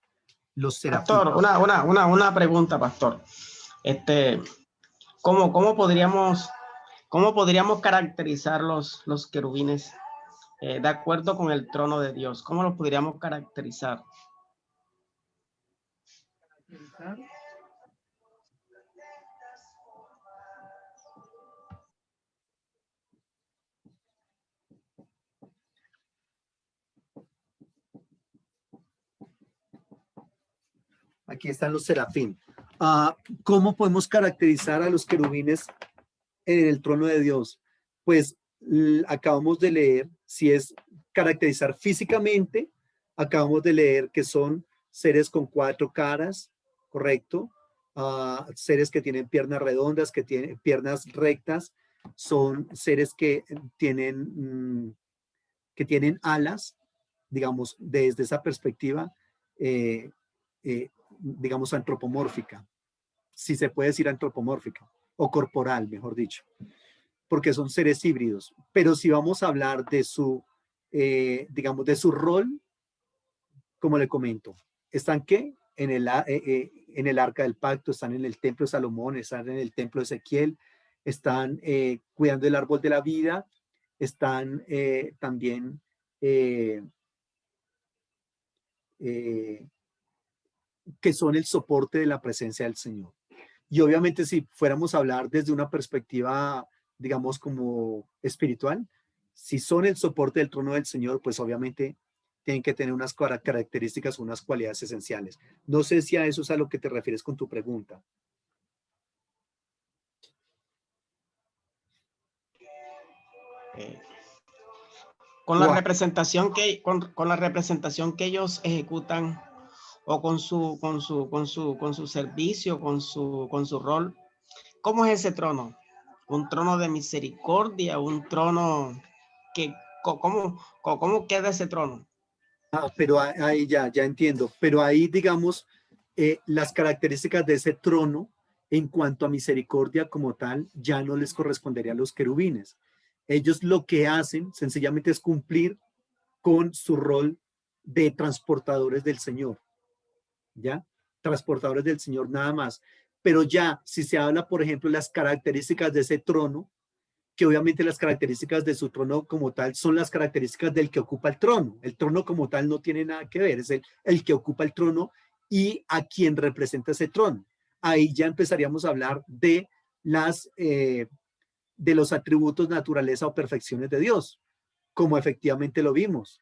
Los serafín. Pastor, una pregunta, pastor. ¿Cómo podríamos caracterizar los querubines de acuerdo con el trono de Dios? ¿Cómo los podríamos caracterizar? Aquí están los serafín. ¿Cómo podemos caracterizar a los querubines en el trono de Dios? Pues acabamos de leer, si es caracterizar físicamente, acabamos de leer que son seres con 4 caras, ¿correcto? Seres que tienen piernas redondas, que tienen piernas rectas, son seres que tienen alas, digamos, desde esa perspectiva, digamos, antropomórfica, si se puede decir antropomórfica, o corporal, mejor dicho, porque son seres híbridos. Pero si vamos a hablar de su, digamos, de su rol, como le comento, ¿están qué? En el Arca del Pacto, están en el Templo de Salomón, están en el Templo de Ezequiel, están cuidando el árbol de la vida, están también que son el soporte de la presencia del Señor. Y obviamente si fuéramos a hablar desde una perspectiva, digamos, como espiritual, si son el soporte del trono del Señor, pues obviamente tienen que tener unas características, unas cualidades esenciales. No sé si a eso es a lo que te refieres con tu pregunta. Con la representación con la representación que ellos ejecutan, o con su servicio, con su rol, ¿cómo es ese trono? ¿Un trono de misericordia? ¿Un trono que cómo queda ese trono? Pero ahí ya entiendo. Pero ahí, digamos, las características de ese trono en cuanto a misericordia como tal, ya no les correspondería a los querubines. Ellos lo que hacen sencillamente es cumplir con su rol de transportadores del Señor, ¿ya? Transportadores del Señor nada más. Pero ya, si se habla, por ejemplo, las características de ese trono, que obviamente las características de su trono como tal son las características del que ocupa el trono. El trono como tal no tiene nada que ver, es el que ocupa el trono y a quien representa ese trono. Ahí ya empezaríamos a hablar de de los atributos, naturaleza o perfecciones de Dios, como efectivamente lo vimos.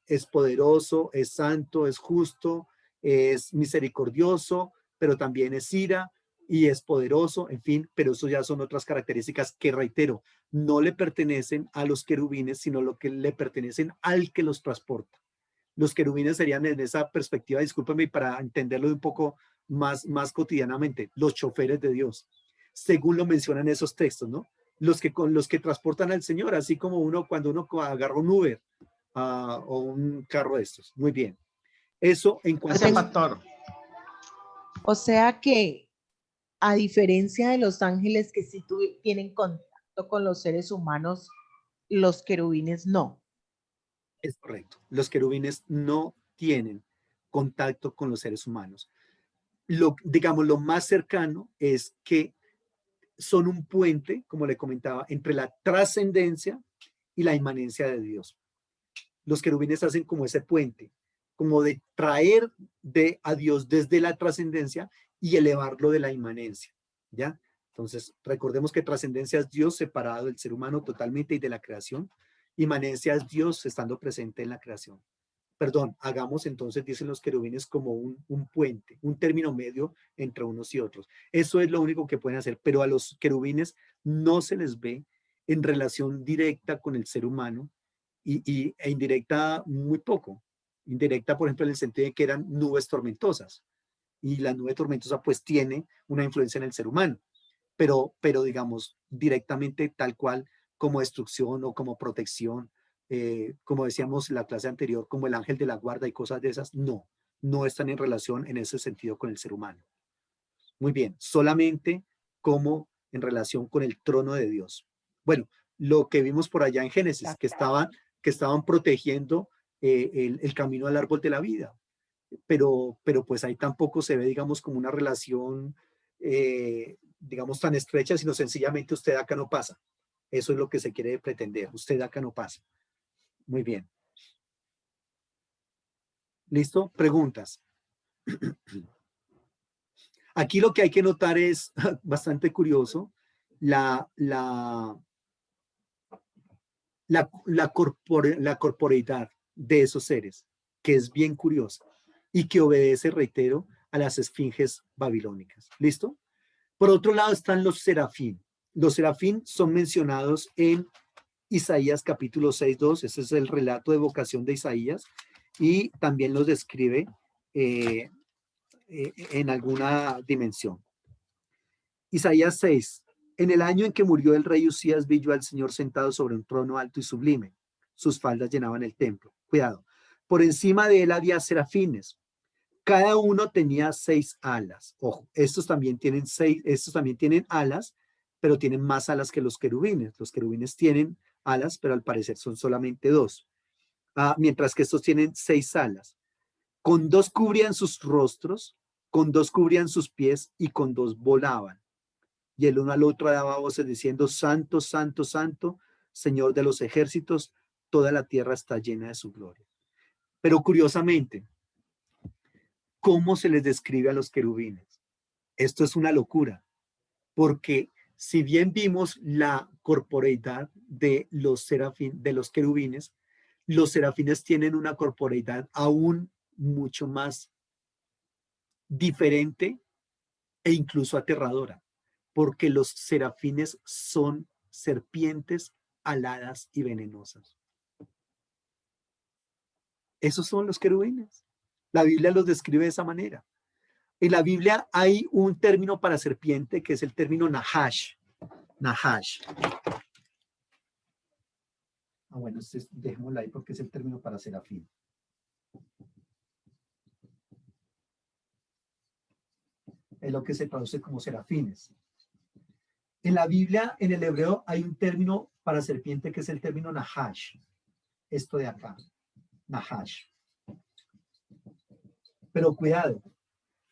Es poderoso, es santo, es justo, es misericordioso, pero también es ira y es poderoso, en fin, pero eso ya son otras características que, reitero, no le pertenecen a los querubines, sino lo que le pertenecen al que los transporta. Los querubines serían en esa perspectiva, discúlpeme, para entenderlo un poco más cotidianamente, los choferes de Dios, según lo mencionan esos textos, ¿no? Con los que transportan al Señor, así como cuando uno agarra un Uber o un carro de estos. Muy bien. Eso en cuanto Ese pastor. O sea que, a diferencia de los ángeles que sí tienen contacto con los seres humanos, los querubines no. es correcto. Los querubines no tienen contacto con los seres humanos. Digamos, lo más cercano es que son un puente, como le comentaba, entre la trascendencia y la inmanencia de Dios. Los querubines hacen como ese puente, como de traer a Dios desde la trascendencia y elevarlo de la inmanencia, ¿ya? Entonces, recordemos que trascendencia es Dios separado del ser humano totalmente y de la creación. Inmanencia es Dios estando presente en la creación. Perdón, hagamos entonces, dicen los querubines, como un puente, un término medio entre unos y otros. Eso es lo único que pueden hacer, pero a los querubines no se les ve en relación directa con el ser humano e indirecta muy poco. Indirecta, por ejemplo, en el sentido de que eran nubes tormentosas, y la nube tormentosa pues tiene una influencia en el ser humano, pero digamos directamente tal cual como destrucción o como protección, como decíamos en la clase anterior, como el ángel de la guarda y cosas de esas, no están en relación en ese sentido con el ser humano. Muy bien, solamente como en relación con el trono de Dios. Bueno, lo que vimos por allá en Génesis, que estaban protegiendo el camino al árbol de la vida, pero pues ahí tampoco se ve, digamos, como una relación, digamos, tan estrecha, sino sencillamente usted acá no pasa. Eso es lo que se quiere pretender, usted acá no pasa. Muy bien. ¿Listo? Preguntas. Aquí lo que hay que notar es bastante curioso, la corporeidad de esos seres, que es bien curiosa y que obedece, reitero, a las esfinges babilónicas. ¿Listo? Por otro lado están los serafín. Los serafín son mencionados en Isaías capítulo 6:2. Ese es el relato de vocación de Isaías, y también los describe en alguna dimensión. Isaías 6. En el año en que murió el rey Usías, vi yo al Señor sentado sobre un trono alto y sublime. Sus faldas llenaban el templo. Cuidado. Por encima de él había serafines. Cada uno tenía 6 alas. Ojo, estos también tienen alas, pero tienen más alas que los querubines. Los querubines tienen alas, pero al parecer son solamente 2. Mientras que estos tienen 6 alas. Con 2 cubrían sus rostros, con 2 cubrían sus pies y con 2 volaban. Y el uno al otro daba voces diciendo: Santo, Santo, Santo, Señor de los ejércitos, toda la tierra está llena de su gloria. Pero curiosamente, ¿cómo se les describe a los querubines? Esto es una locura, porque si bien vimos la corporeidad de los querubines, los serafines tienen una corporeidad aún mucho más diferente e incluso aterradora, porque los serafines son serpientes aladas y venenosas. Esos son los querubines. La Biblia los describe de esa manera. En la Biblia hay un término para serpiente que es el término nahash. Nahash. Bueno, dejémoslo ahí porque es el término para serafín. Es lo que se traduce como serafines. En la Biblia, en el hebreo, hay un término para serpiente que es el término nahash. Esto de acá. Nahash. Pero cuidado,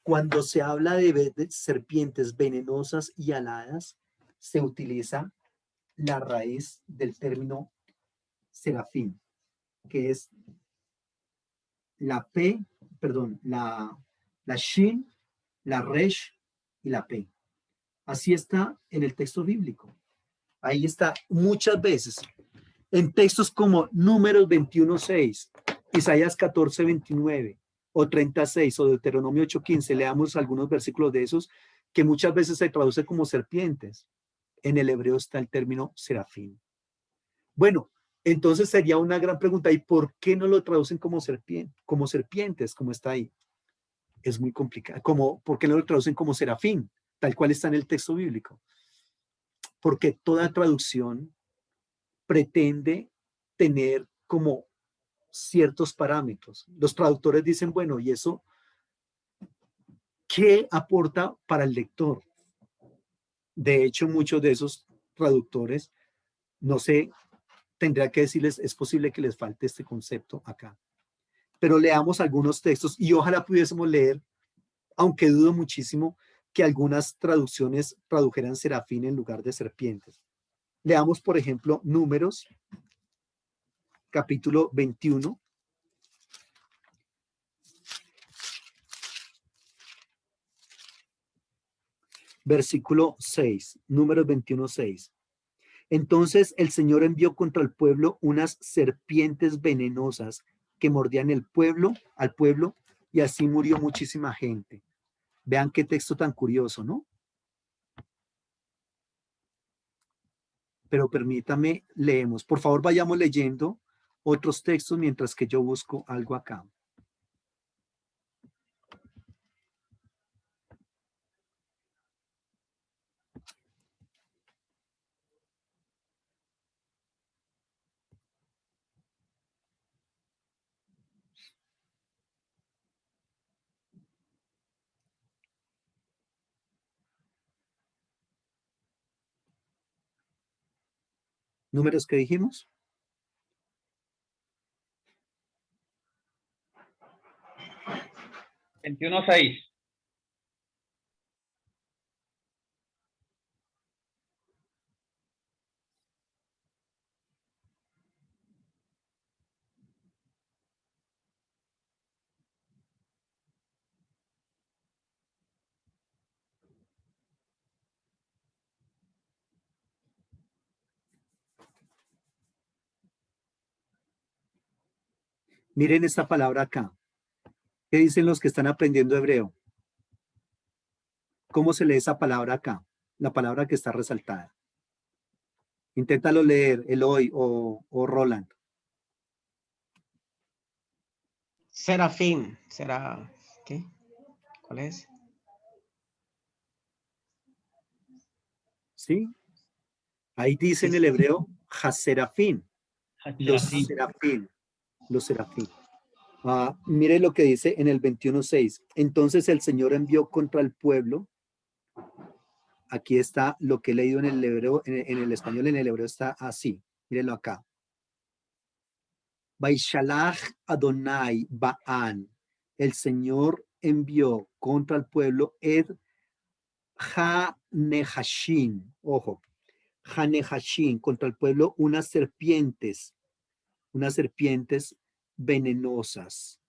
cuando se habla de serpientes venenosas y aladas, se utiliza la raíz del término serafín, que es la shin, la resh y la p. Así está en el texto bíblico. Ahí está muchas veces. En textos como Números 21:6, Isaías 14:29, o 36, o Deuteronomio 8:15, leamos algunos versículos de esos, que muchas veces se traduce como serpientes. En el hebreo está el término serafín. Bueno, entonces sería una gran pregunta, ¿y por qué no lo traducen como serpientes, como está ahí? Es muy complicado. ¿Por qué no lo traducen como serafín, tal cual está en el texto bíblico? Porque toda traducción pretende tener como ciertos parámetros. Los traductores dicen, bueno, ¿y eso qué aporta para el lector? De hecho, muchos de esos traductores, no sé, tendría que decirles, es posible que les falte este concepto acá. pero leamos algunos textos y ojalá pudiésemos leer, aunque dudo muchísimo que algunas traducciones tradujeran serafín en lugar de serpientes. Leamos, por ejemplo, Números, capítulo 21. Versículo 6, Números 21, 6. Entonces el Señor envió contra el pueblo unas serpientes venenosas que mordían al pueblo, y así murió muchísima gente. Vean qué texto tan curioso, ¿no? Pero permítame, leemos. Por favor, vayamos leyendo otros textos mientras que yo busco algo acá. ¿Números que dijimos? Veintiuno 6. Miren esta palabra acá. ¿Qué dicen los que están aprendiendo hebreo? ¿Cómo se lee esa palabra acá? La palabra que está resaltada. Inténtalo leer, Eloy o Roland. Serafín, será, ¿qué? ¿Cuál es? ¿Sí? Ahí dice en Sí, el sí. hebreo, Haserafín, los Serafín. serafín, los serafín. Mire lo que dice en el 21:6. Entonces el Señor envió contra el pueblo. Aquí está lo que he leído en el hebreo, en el español, en el hebreo está así. Mírenlo acá. Vaishalach Adonai Ba'an. El Señor envió contra el pueblo Ed Ha-Nehashin. Ojo, Ha-Nehashin, contra el pueblo unas serpientes venenosas,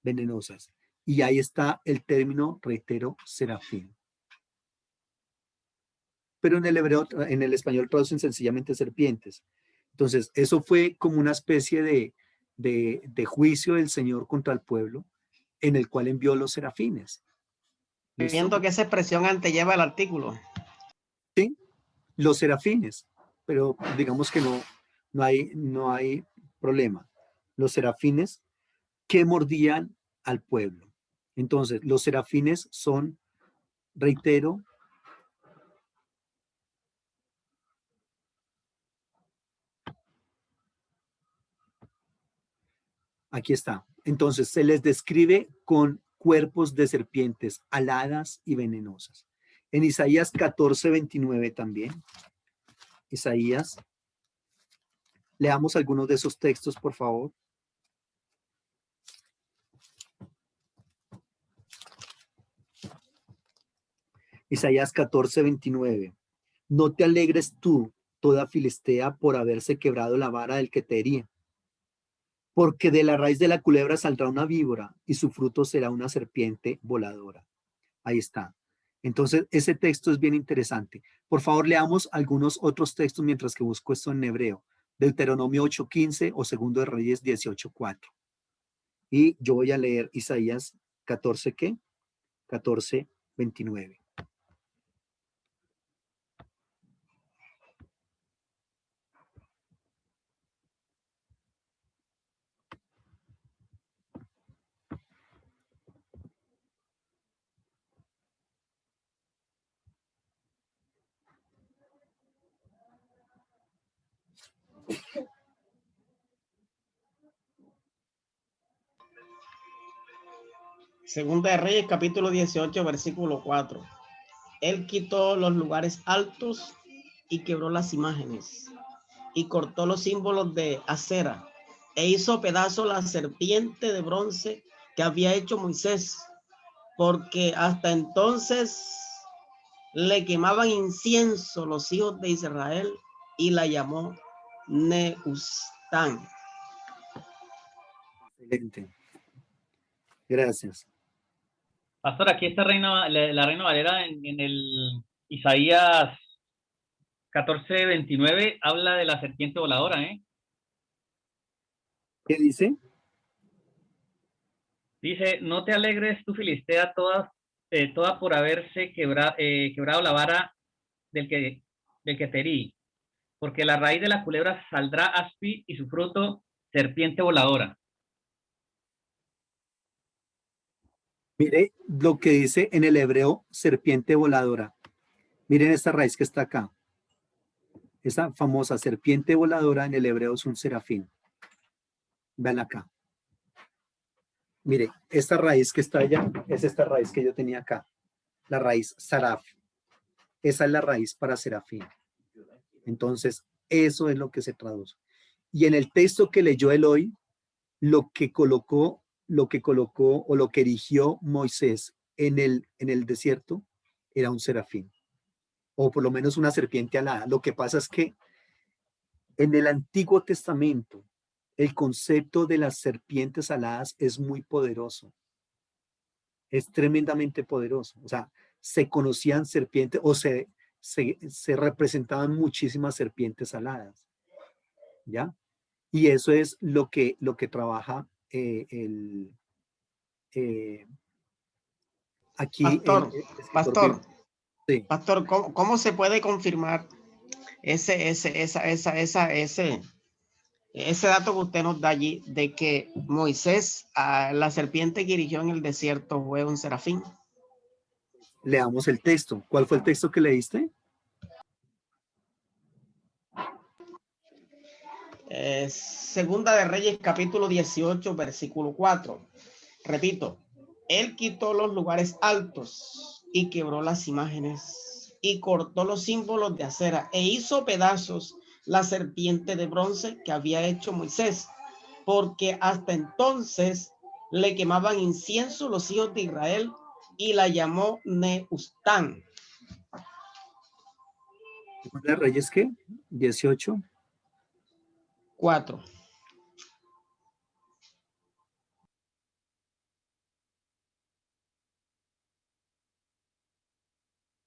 venenosas. Y ahí está el término, reitero, serafín. Pero en el hebreo, en el español traducen sencillamente serpientes. Entonces, eso fue como una especie de juicio del Señor contra el pueblo, en el cual envió los serafines. ¿Listo? Viendo que esa expresión antelleva el artículo. Sí, los serafines, pero digamos que no hay problema. Los serafines que mordían al pueblo. Entonces, los serafines son, reitero, aquí está. Entonces, se les describe con cuerpos de serpientes aladas y venenosas. En Isaías 14:29 también. Isaías. Leamos algunos de esos textos, por favor. Isaías 14:29. No te alegres tú, toda Filistea, por haberse quebrado la vara del que te hería, porque de la raíz de la culebra saldrá una víbora y su fruto será una serpiente voladora. Ahí está. Entonces, ese texto es bien interesante. Por favor, leamos algunos otros textos mientras que busco esto en hebreo. Deuteronomio 8:15 o Segundo de Reyes 18:4. Y yo voy a leer Isaías 14, ¿qué? 14:29. Segunda de Reyes, capítulo 18, versículo 4. Él quitó los lugares altos y quebró las imágenes y cortó los símbolos de acera e hizo pedazo la serpiente de bronce que había hecho Moisés, porque hasta entonces le quemaban incienso los hijos de Israel y la llamó Nehushtan. Excelente. Gracias. Pastor, aquí está la Reina Valera en el Isaías 14:29, habla de la serpiente voladora, ¿eh? ¿Qué dice? Dice, no te alegres tu Filistea toda por haberse quebrado la vara del que te herí, porque la raíz de la culebra saldrá aspi y su fruto serpiente voladora. Mire lo que dice en el hebreo serpiente voladora. Miren esta raíz que está acá. Esa famosa serpiente voladora en el hebreo es un serafín. Vean acá. Mire, esta raíz que está allá es esta raíz que yo tenía acá. La raíz saraf. Esa es la raíz para serafín. Entonces, eso es lo que se traduce. Y en el texto que leyó Eloy, lo que colocó o lo que erigió Moisés en el desierto era un serafín, o por lo menos una serpiente alada. Lo que pasa es que en el Antiguo Testamento, el concepto de las serpientes aladas es muy poderoso, es tremendamente poderoso. O sea, se conocían serpientes o se representaban muchísimas serpientes aladas, ¿ya? Y eso es lo que trabaja eh, aquí Pastor, el escritor pastor, bíblico. Sí, pastor, ¿cómo se puede confirmar ese dato que usted nos da allí de que Moisés, la serpiente que erigió en el desierto, fue un serafín? leamos el texto. ¿Cuál fue el texto que leíste? Segunda de Reyes, capítulo 18, versículo 4. Repito, él quitó los lugares altos y quebró las imágenes y cortó los símbolos de acera e hizo pedazos la serpiente de bronce que había hecho Moisés, porque hasta entonces le quemaban incienso los hijos de Israel y la llamó Nehushtan. ¿De Reyes qué? 18. 4.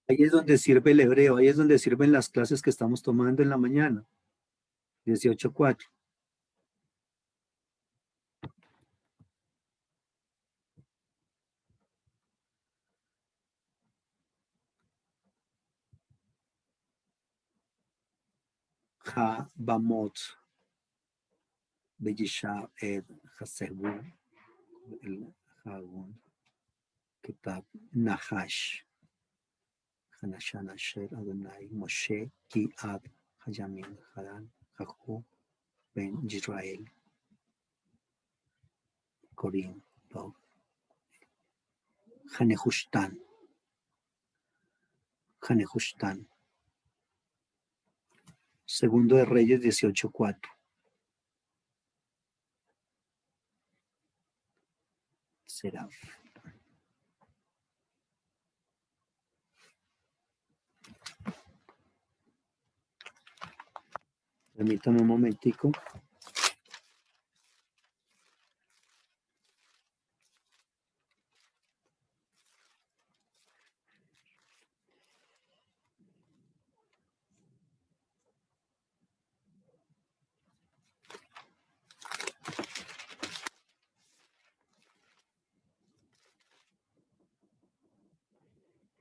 Ahí es donde sirve el hebreo, ahí es donde sirven las clases que estamos tomando en la mañana. 18:4. Ha Bamot Beyishab Ed Hasebu El Hagun Kitab Nahash Hanashan Asher Adonai Moshe Ki Ab Hayamin Haran Hahu Ben Israel Corin Log Hanehushtan Hanehushtan. Segundo de Reyes 18:4. Seraf. Permítame un momentico.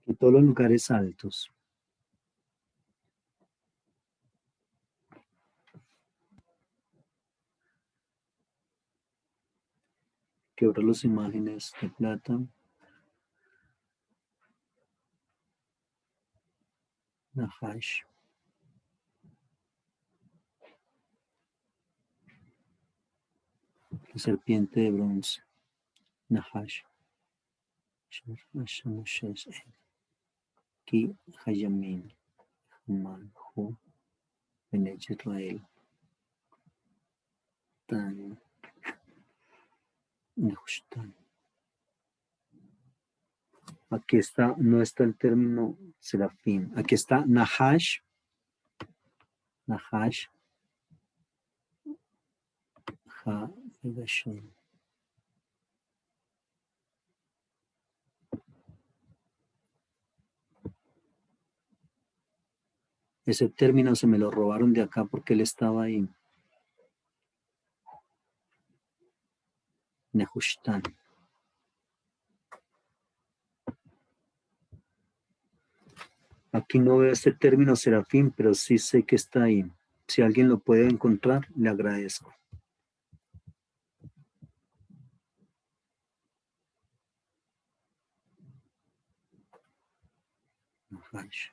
En todos los lugares altos. Quebró las imágenes de plata. Nahash. La serpiente de bronce. Nahash. Ki Hayamin. Human. Hu. Ben Israel. Nehushtan. Nehushtan. Aquí está, no está el término serafín. Aquí está Nahash. Nahash. Ha-Vegashon. Ese término se me lo robaron de acá porque él estaba ahí. Nehushtan. Aquí no veo este término serafín, pero sí sé que está ahí. Si alguien lo puede encontrar, le agradezco. Nahash.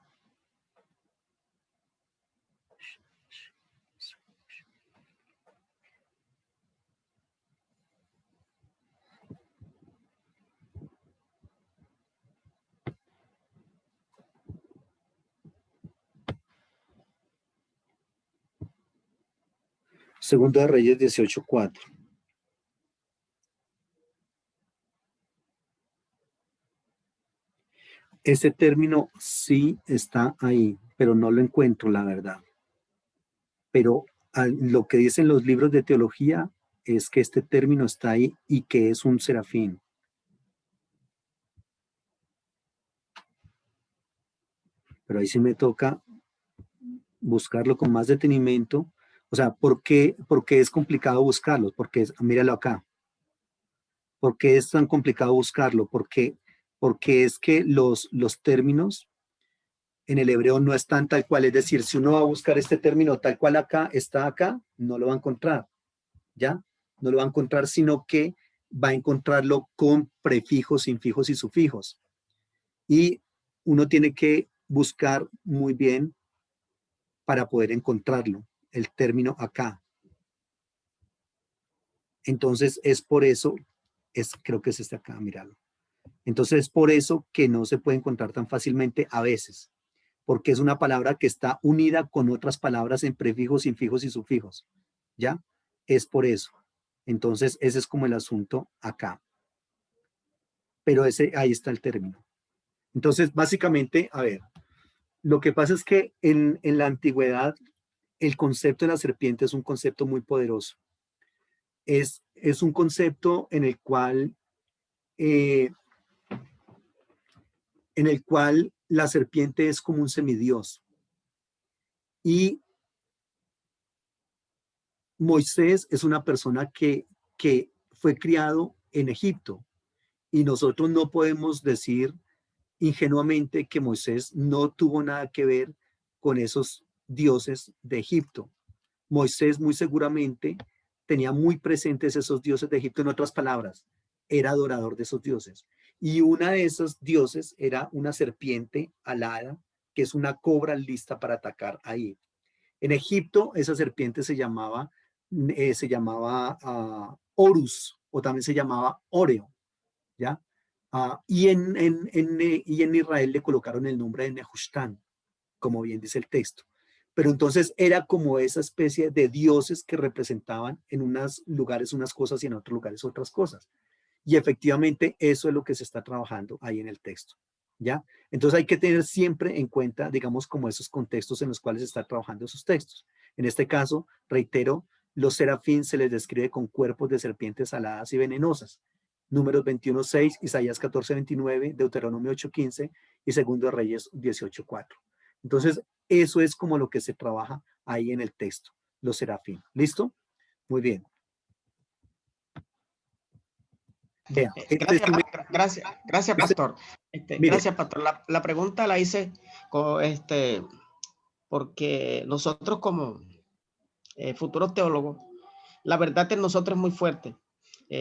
Segundo de Reyes 18:4. Ese término sí está ahí, pero no lo encuentro, la verdad. Pero lo que dicen los libros de teología es que este término está ahí y que es un serafín. Pero ahí sí me toca buscarlo con más detenimiento. O sea, ¿por qué es complicado buscarlo? Porque míralo acá. ¿Por qué es tan complicado buscarlo? Porque es que los términos en el hebreo no están tal cual. Es decir, si uno va a buscar este término tal cual acá, está acá, no lo va a encontrar. ¿Ya? No lo va a encontrar, sino que va a encontrarlo con prefijos, infijos y sufijos. Y uno tiene que buscar muy bien para poder encontrarlo, el término acá. Entonces es por eso, creo que es este acá, míralo. Entonces es por eso que no se puede encontrar tan fácilmente a veces, porque es una palabra que está unida con otras palabras en prefijos, infijos y sufijos. ¿Ya? Es por eso. Entonces ese es como el asunto acá. Pero ahí está el término. Entonces, básicamente, a ver, lo que pasa es que en la antigüedad el concepto de la serpiente es un concepto muy poderoso. Es un concepto eh, en el cual la serpiente es como un semidios. Y Moisés es una persona que fue criado en Egipto. Y nosotros no podemos decir ingenuamente que Moisés no tuvo nada que ver con esos dioses de Egipto. Moisés muy seguramente tenía muy presentes esos dioses de Egipto. En otras palabras, era adorador de esos dioses. Y una de esos dioses era una serpiente alada, que es una cobra lista para atacar ahí. En Egipto, esa serpiente se llamaba Horus, o también se llamaba Oreo, ¿ya? Y en Israel le colocaron el nombre de Nehushtan, como bien dice el texto. Pero entonces era como esa especie de dioses que representaban en unos lugares unas cosas y en otros lugares otras cosas. Y efectivamente eso es lo que se está trabajando ahí en el texto, ¿ya? Entonces hay que tener siempre en cuenta, digamos, como esos contextos en los cuales se está trabajando esos textos. En este caso, reitero, los serafín se les describe con cuerpos de serpientes aladas y venenosas. Números 21:6, Isaías 14:29, Deuteronomio 8:15 y Segundo de Reyes 18:4. Entonces, eso es como lo que se trabaja ahí en el texto, los serafín. ¿Listo? Muy bien. Vea, Gracias, pastor. Gracias, pastor. La pregunta la hice porque nosotros como futuros teólogos, la verdad de nosotros es muy fuerte.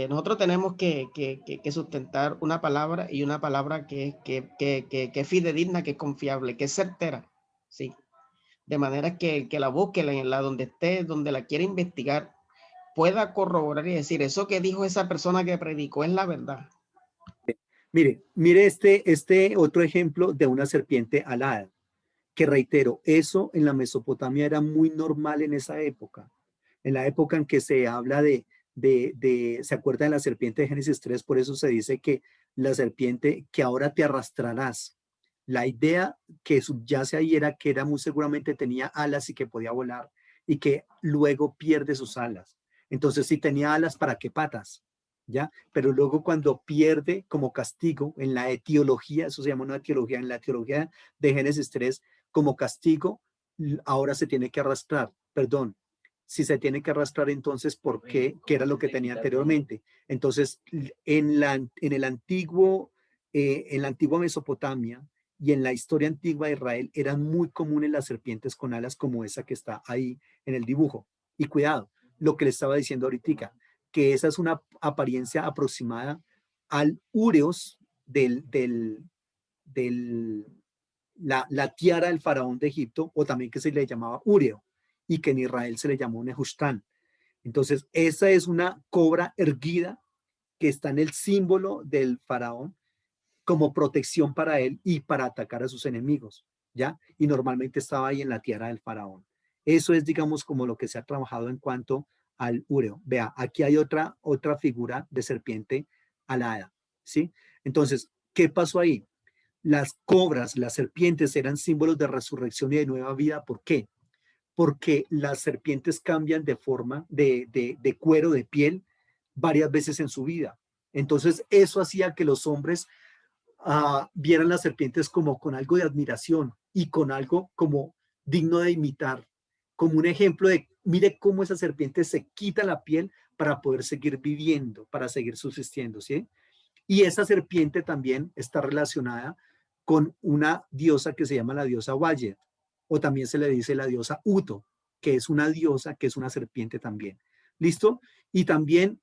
Nosotros tenemos que sustentar una palabra y una palabra que es fidedigna, que es confiable, que es certera, ¿sí? De manera que la busque, donde esté, donde la quiera investigar, pueda corroborar y decir, eso que dijo esa persona que predicó es la verdad. Mire este otro ejemplo de una serpiente alada, que reitero, eso en la Mesopotamia era muy normal en esa época. en la época en que se habla ¿se acuerda de la serpiente de Génesis 3? Por eso se dice que la serpiente, que ahora te arrastrarás. La idea que subyace ahí era que era muy seguramente tenía alas y que podía volar y que luego pierde sus alas. Entonces, si tenía alas, ¿para qué patas? ¿Ya? Pero luego cuando pierde como castigo en la etiología, eso se llama una etiología, en la etiología de Génesis 3, como castigo, ahora se tiene que arrastrar, perdón. Si se tiene que arrastrar, entonces, ¿por qué? ¿Qué era lo que tenía anteriormente? Entonces, en la antigua Mesopotamia y en la historia antigua de Israel eran muy comunes las serpientes con alas como esa que está ahí en el dibujo. Y cuidado, lo que le estaba diciendo ahorita, que esa es una apariencia aproximada al úreos la tiara del faraón de Egipto, o también que se le llamaba úreo, y que en Israel se le llamó Nehushtan. Entonces, esa es una cobra erguida que está en el símbolo del faraón como protección para él y para atacar a sus enemigos, ¿ya? Y normalmente estaba ahí en la tierra del faraón. Eso es, digamos, como lo que se ha trabajado en cuanto al úreo. Vea, aquí hay otra figura de serpiente alada, ¿sí? Entonces, ¿qué pasó ahí? Las cobras, las serpientes eran símbolos de resurrección y de nueva vida. ¿Por qué? Porque las serpientes cambian de forma, de cuero, de piel, varias veces en su vida. Entonces, eso hacía que los hombres vieran las serpientes como con algo de admiración y con algo como digno de imitar, como un ejemplo de, mire cómo esa serpiente se quita la piel para poder seguir viviendo, para seguir subsistiendo, ¿sí? Y esa serpiente también está relacionada con una diosa que se llama la diosa Wayet, o también se le dice la diosa Uto, que es una diosa, que es una serpiente también. ¿Listo? Y también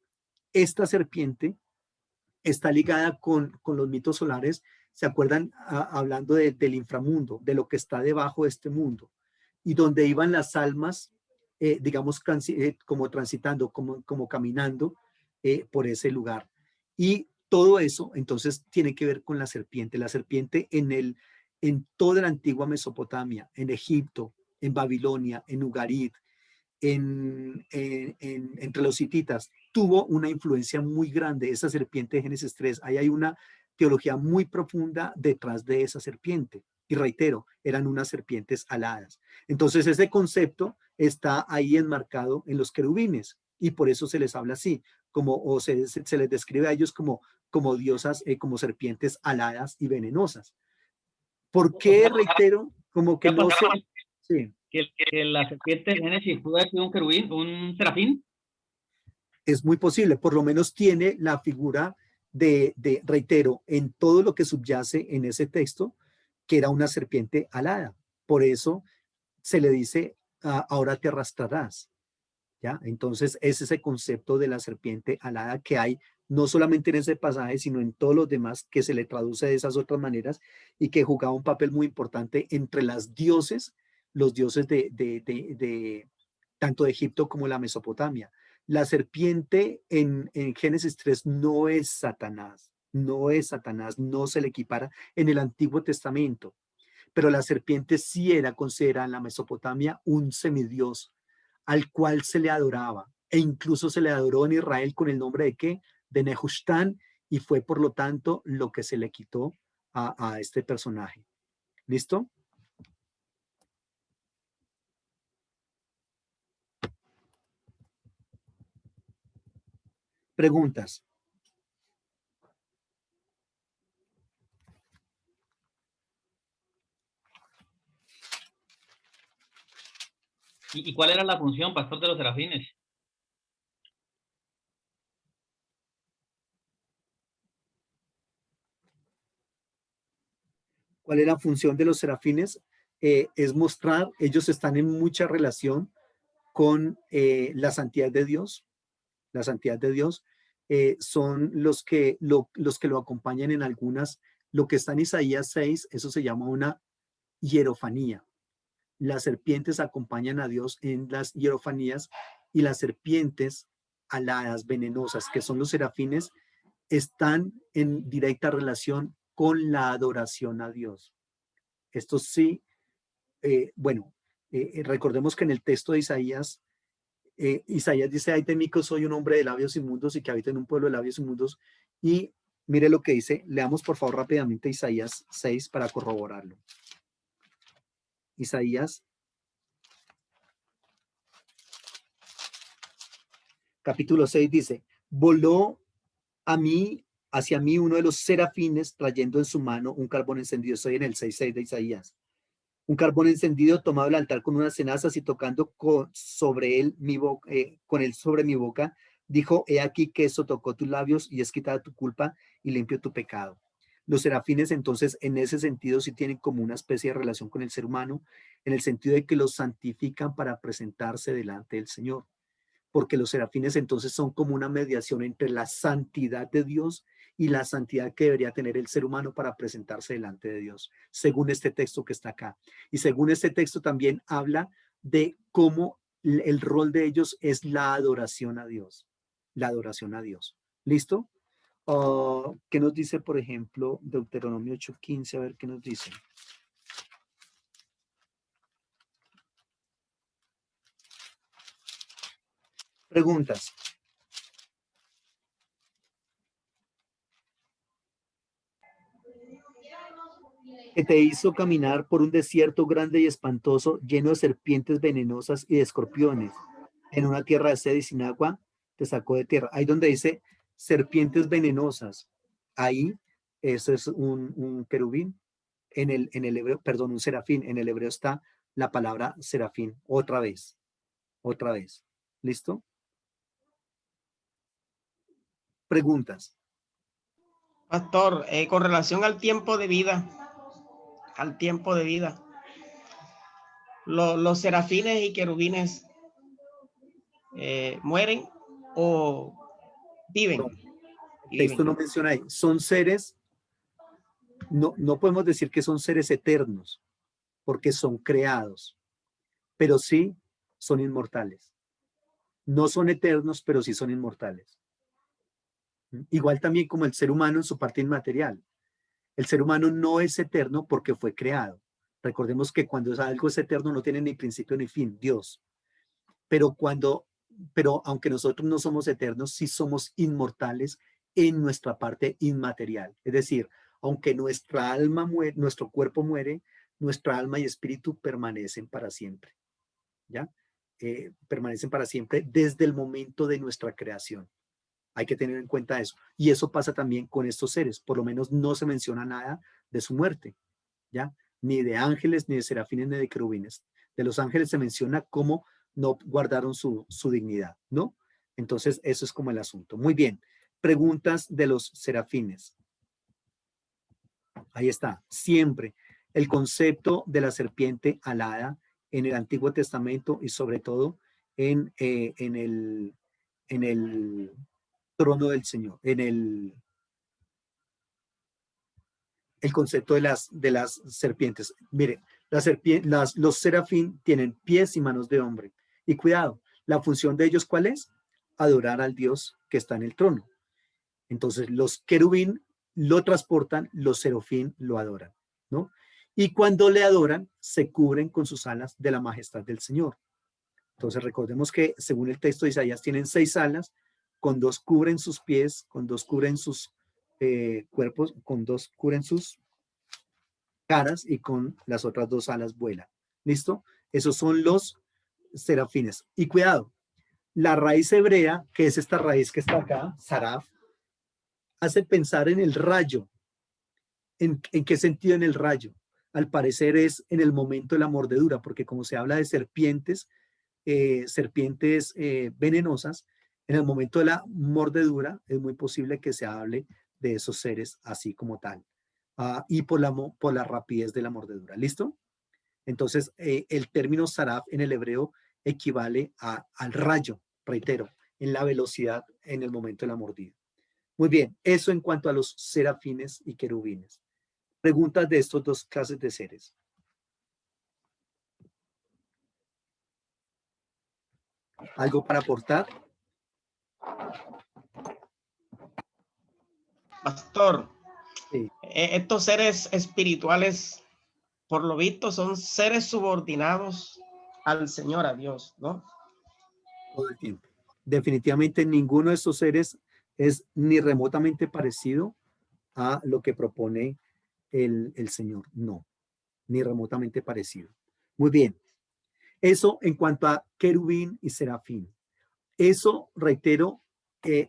esta serpiente está ligada con los mitos solares. ¿Se acuerdan? Hablando del inframundo, de lo que está debajo de este mundo, y donde iban las almas, digamos, como transitando, como caminando por ese lugar. Y todo eso, entonces, tiene que ver con la serpiente. La serpiente en toda la antigua Mesopotamia, en Egipto, en Babilonia, en Ugarit, entre los hititas, tuvo una influencia muy grande, esa serpiente de Génesis 3. Ahí hay una teología muy profunda detrás de esa serpiente. Y reitero, eran unas serpientes aladas. Entonces ese concepto está ahí enmarcado en los querubines y por eso se les habla así, o se les describe a ellos como diosas, como serpientes aladas y venenosas. ¿Por qué reitero? Como que no se... Sí. Que la serpiente de Génesis pudo haber sido un querubín, un serafín. Es muy posible, por lo menos tiene la figura reitero, en todo lo que subyace en ese texto, que era una serpiente alada. Por eso se le dice, ahora te arrastrarás, ¿ya? Entonces es ese concepto de la serpiente alada que hay, no solamente en ese pasaje, sino en todos los demás, que se le traduce de esas otras maneras y que jugaba un papel muy importante entre los dioses tanto de Egipto como la Mesopotamia. La serpiente en Génesis 3 no es Satanás, no se le equipara en el Antiguo Testamento, pero la serpiente sí era considerada en la Mesopotamia un semidios al cual se le adoraba, e incluso se le adoró en Israel con el nombre de ¿qué? De Nehushtan, y fue por lo tanto lo que se le quitó a este personaje. ¿Listo? Preguntas. ¿Y cuál era la función, pastor, de los serafines? ¿Cuál es la función de los serafines? Es mostrar, ellos están en mucha relación con la santidad de Dios. La santidad de Dios son los que lo acompañan en algunas, lo que está en Isaías 6, eso se llama una hierofanía. Las serpientes acompañan a Dios en las hierofanías y las serpientes aladas, venenosas, que son los serafines, están en directa relación con la adoración a Dios. Esto sí, recordemos que en el texto de Isaías Isaías dice, ay de mí que soy un hombre de labios inmundos y que habita en un pueblo de labios inmundos. Y mire lo que dice, leamos por favor rápidamente Isaías 6 para corroborarlo. Isaías capítulo 6 dice, voló hacia mí uno de los serafines trayendo en su mano un carbón encendido. Estoy en el 6:6 de Isaías. Un carbón encendido tomado del altar con unas cenazas y tocando sobre él con él sobre mi boca, dijo, he aquí que esto tocó tus labios y es quitada tu culpa y limpio tu pecado. Los serafines entonces en ese sentido sí tienen como una especie de relación con el ser humano, en el sentido de que los santifican para presentarse delante del Señor, porque los serafines entonces son como una mediación entre la santidad de Dios y la santidad que debería tener el ser humano para presentarse delante de Dios, según este texto que está acá. Y según este texto también habla de cómo el rol de ellos es la adoración a Dios, la adoración a Dios. ¿Listo? ¿Qué nos dice, por ejemplo, Deuteronomio 8:15? A ver qué nos dice. Preguntas. Que te hizo caminar por un desierto grande y espantoso, lleno de serpientes venenosas y de escorpiones, en una tierra de sed y sin agua, te sacó de tierra. Ahí donde dice serpientes venenosas, ahí eso es un querubín, en el hebreo, perdón, un serafín, en el hebreo está la palabra serafín, otra vez, ¿listo? Preguntas. Pastor, con relación al tiempo de vida, los serafines y querubines mueren o viven. No, el texto no menciona ahí, son seres, no podemos decir que son seres eternos, porque son creados, pero sí son inmortales. No son eternos, pero sí son inmortales. Igual también como el ser humano en su parte inmaterial. El ser humano no es eterno porque fue creado. Recordemos que cuando algo es eterno no tiene ni principio ni fin, Dios. Pero aunque nosotros no somos eternos, sí somos inmortales en nuestra parte inmaterial. Es decir, aunque nuestra alma muere, nuestro cuerpo muere, nuestra alma y espíritu permanecen para siempre. ¿Ya? Permanecen para siempre desde el momento de nuestra creación. Hay que tener en cuenta eso. Y eso pasa también con estos seres. Por lo menos no se menciona nada de su muerte, ¿ya? Ni de ángeles, ni de serafines, ni de querubines. De los ángeles se menciona cómo no guardaron su dignidad, ¿no? Entonces, eso es como el asunto. Muy bien. Preguntas de los serafines. Ahí está. Siempre el concepto de la serpiente alada en el Antiguo Testamento y sobre todo en el trono del Señor, en el concepto de las serpientes. Mire, los serafín tienen pies y manos de hombre. Y cuidado, la función de ellos, ¿cuál es? Adorar al Dios que está en el trono. Entonces, los querubín lo transportan, los serafín lo adoran, ¿no? Y cuando le adoran, se cubren con sus alas de la majestad del Señor. Entonces, recordemos que según el texto de Isaías, tienen 6 alas, con 2 cubren sus pies, con 2 cubren sus cuerpos, con 2 cubren sus caras y con las otras 2 alas vuelan. ¿Listo? Esos son los serafines. Y cuidado, la raíz hebrea, que es esta raíz que está acá, saraf, hace pensar en el rayo. ¿En qué sentido en el rayo? Al parecer es en el momento de la mordedura, porque como se habla de serpientes venenosas, en el momento de la mordedura es muy posible que se hable de esos seres así como tal. Y por la rapidez de la mordedura. ¿Listo? Entonces, el término saraf en el hebreo equivale al rayo, reitero, en la velocidad en el momento de la mordida. Muy bien, eso en cuanto a los serafines y querubines. Preguntas de estos 2 clases de seres. ¿Algo para aportar? Pastor, Sí. estos seres espirituales, por lo visto, son seres subordinados al Señor, a Dios, ¿no? todo el tiempo. Definitivamente ninguno de estos seres es ni remotamente parecido a lo que propone el Señor. No, ni remotamente parecido. Muy bien. Eso en cuanto a querubín y serafín. Eso, reitero,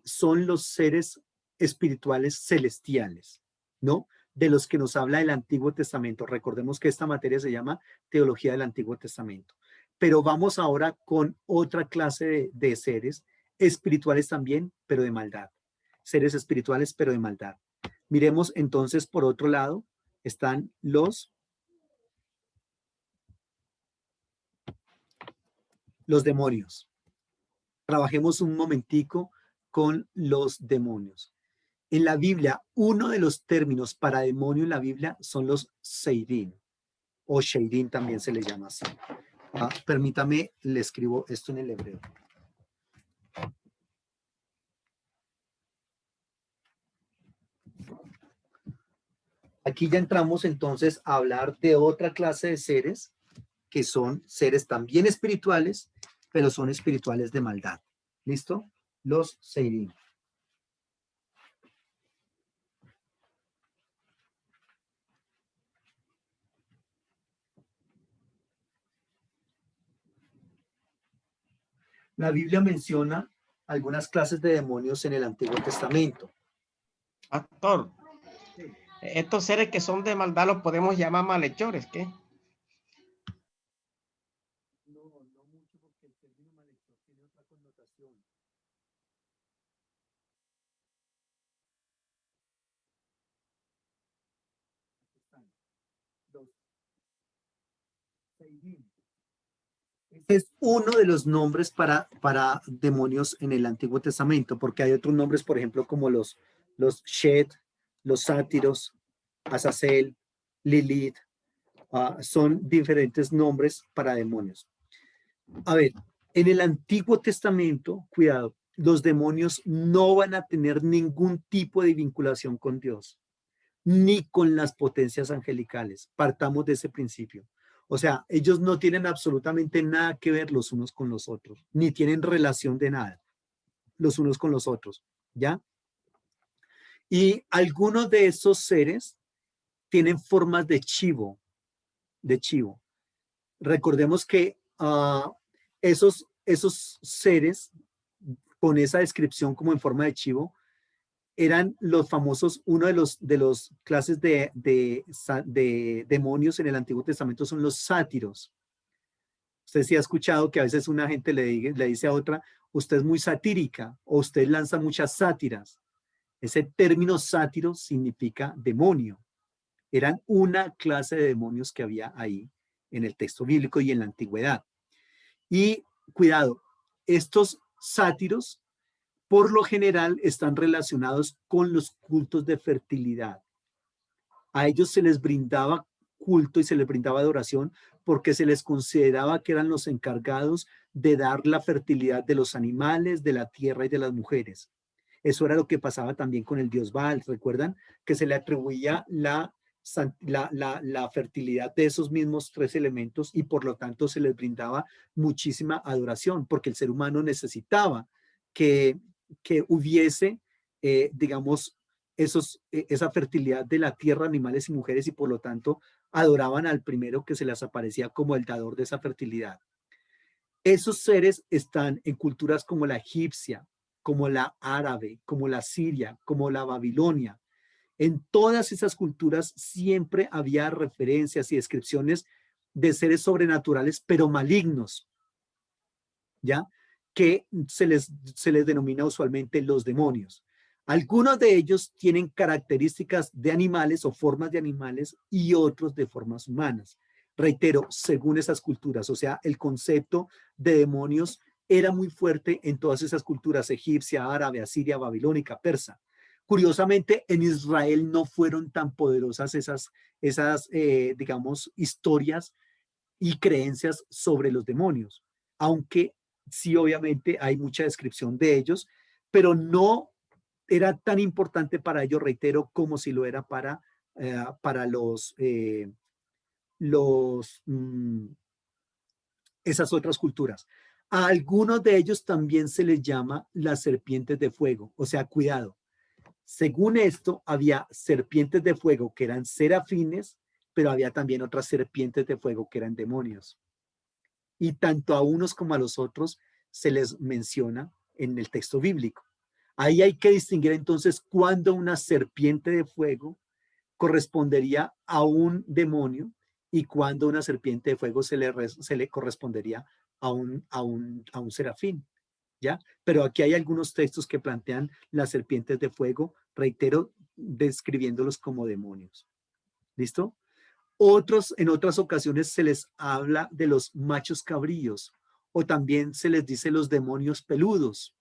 son los seres espirituales celestiales, ¿no? De los que nos habla el Antiguo Testamento. Recordemos que esta materia se llama Teología del Antiguo Testamento. Pero vamos ahora con otra clase de seres espirituales también, pero de maldad. Seres espirituales, pero de maldad. Miremos entonces, por otro lado, están los demonios. Trabajemos un momentico con los demonios. En la Biblia, uno de los términos para demonio en la Biblia son los seirín, o sheirín también se le llama así. Permítame, le escribo esto en el hebreo. Aquí ya entramos entonces a hablar de otra clase de seres que son seres también espirituales, pero son espirituales de maldad. ¿Listo? Los seirín. La Biblia menciona algunas clases de demonios en el Antiguo Testamento. Pastor, estos seres que son de maldad los podemos llamar malhechores, ¿qué? No, no mucho porque el término malhechor tiene otra connotación. Aquí están. Los seirín. Ese es uno de los nombres para demonios en el Antiguo Testamento, porque hay otros nombres, por ejemplo, como los Shed, los sátiros, Azazel, Lilith, son diferentes nombres para demonios. A ver, en el Antiguo Testamento, cuidado, los demonios no van a tener ningún tipo de vinculación con Dios, ni con las potencias angelicales. Partamos de ese principio. O sea, ellos no tienen absolutamente nada que ver los unos con los otros, ni tienen relación de nada los unos con los otros, ¿ya? Y algunos de esos seres tienen formas de chivo, de chivo. Recordemos que esos seres con esa descripción como en forma de chivo eran los famosos, uno de los clases de demonios en el Antiguo Testamento son los sátiros. Usted sí ha escuchado que a veces una gente le dice a otra, usted es muy satírica o usted lanza muchas sátiras. Ese término sátiro significa demonio. Eran una clase de demonios que había ahí en el texto bíblico y en la antigüedad. Y cuidado, estos sátiros por lo general están relacionados con los cultos de fertilidad. A ellos se les brindaba culto y se les brindaba adoración porque se les consideraba que eran los encargados de dar la fertilidad de los animales, de la tierra y de las mujeres. Eso era lo que pasaba también con el dios Baal. ¿Recuerdan? Que se le atribuía la fertilidad de esos mismos tres elementos y por lo tanto se les brindaba muchísima adoración porque el ser humano necesitaba que, que hubiese, digamos, esa fertilidad de la tierra, animales y mujeres y por lo tanto adoraban al primero que se les aparecía como el dador de esa fertilidad. Esos seres están en culturas como la egipcia, como la árabe, como la siria, como la babilonia. En todas esas culturas siempre había referencias y descripciones de seres sobrenaturales, pero malignos, ¿ya? Que se les denomina usualmente los demonios. Algunos de ellos tienen características de animales o formas de animales y otros de formas humanas. Reitero, según esas culturas, o sea, el concepto de demonios era muy fuerte en todas esas culturas, egipcia, árabe, asiria, babilónica, persa. Curiosamente, en Israel no fueron tan poderosas digamos, historias y creencias sobre los demonios, aunque sí, obviamente hay mucha descripción de ellos, pero no era tan importante para ellos, reitero, como si lo era para esas otras culturas. A algunos de ellos también se les llama las serpientes de fuego. O sea, cuidado. Según esto, había serpientes de fuego que eran serafines, pero había también otras serpientes de fuego que eran demonios. Y tanto a unos como a los otros se les menciona en el texto bíblico. Ahí hay que distinguir entonces cuándo una serpiente de fuego correspondería a un demonio y cuándo una serpiente de fuego se le correspondería a un serafín. ¿Ya? Pero aquí hay algunos textos que plantean las serpientes de fuego, reitero, describiéndolos como demonios. ¿Listo? En otras ocasiones se les habla de los machos cabríos o también se les dice los demonios peludos.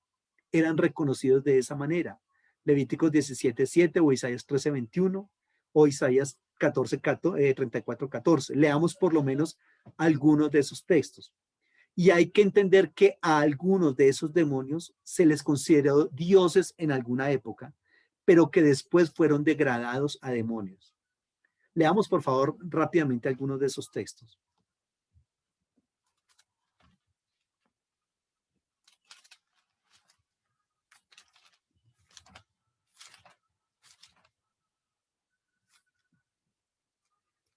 Eran reconocidos de esa manera. Levíticos 17:7 o Isaías 13:21 o Isaías 34:14. Leamos por lo menos algunos de esos textos. Y hay que entender que a algunos de esos demonios se les consideró dioses en alguna época, pero que después fueron degradados a demonios. Leamos, por favor, rápidamente algunos de esos textos.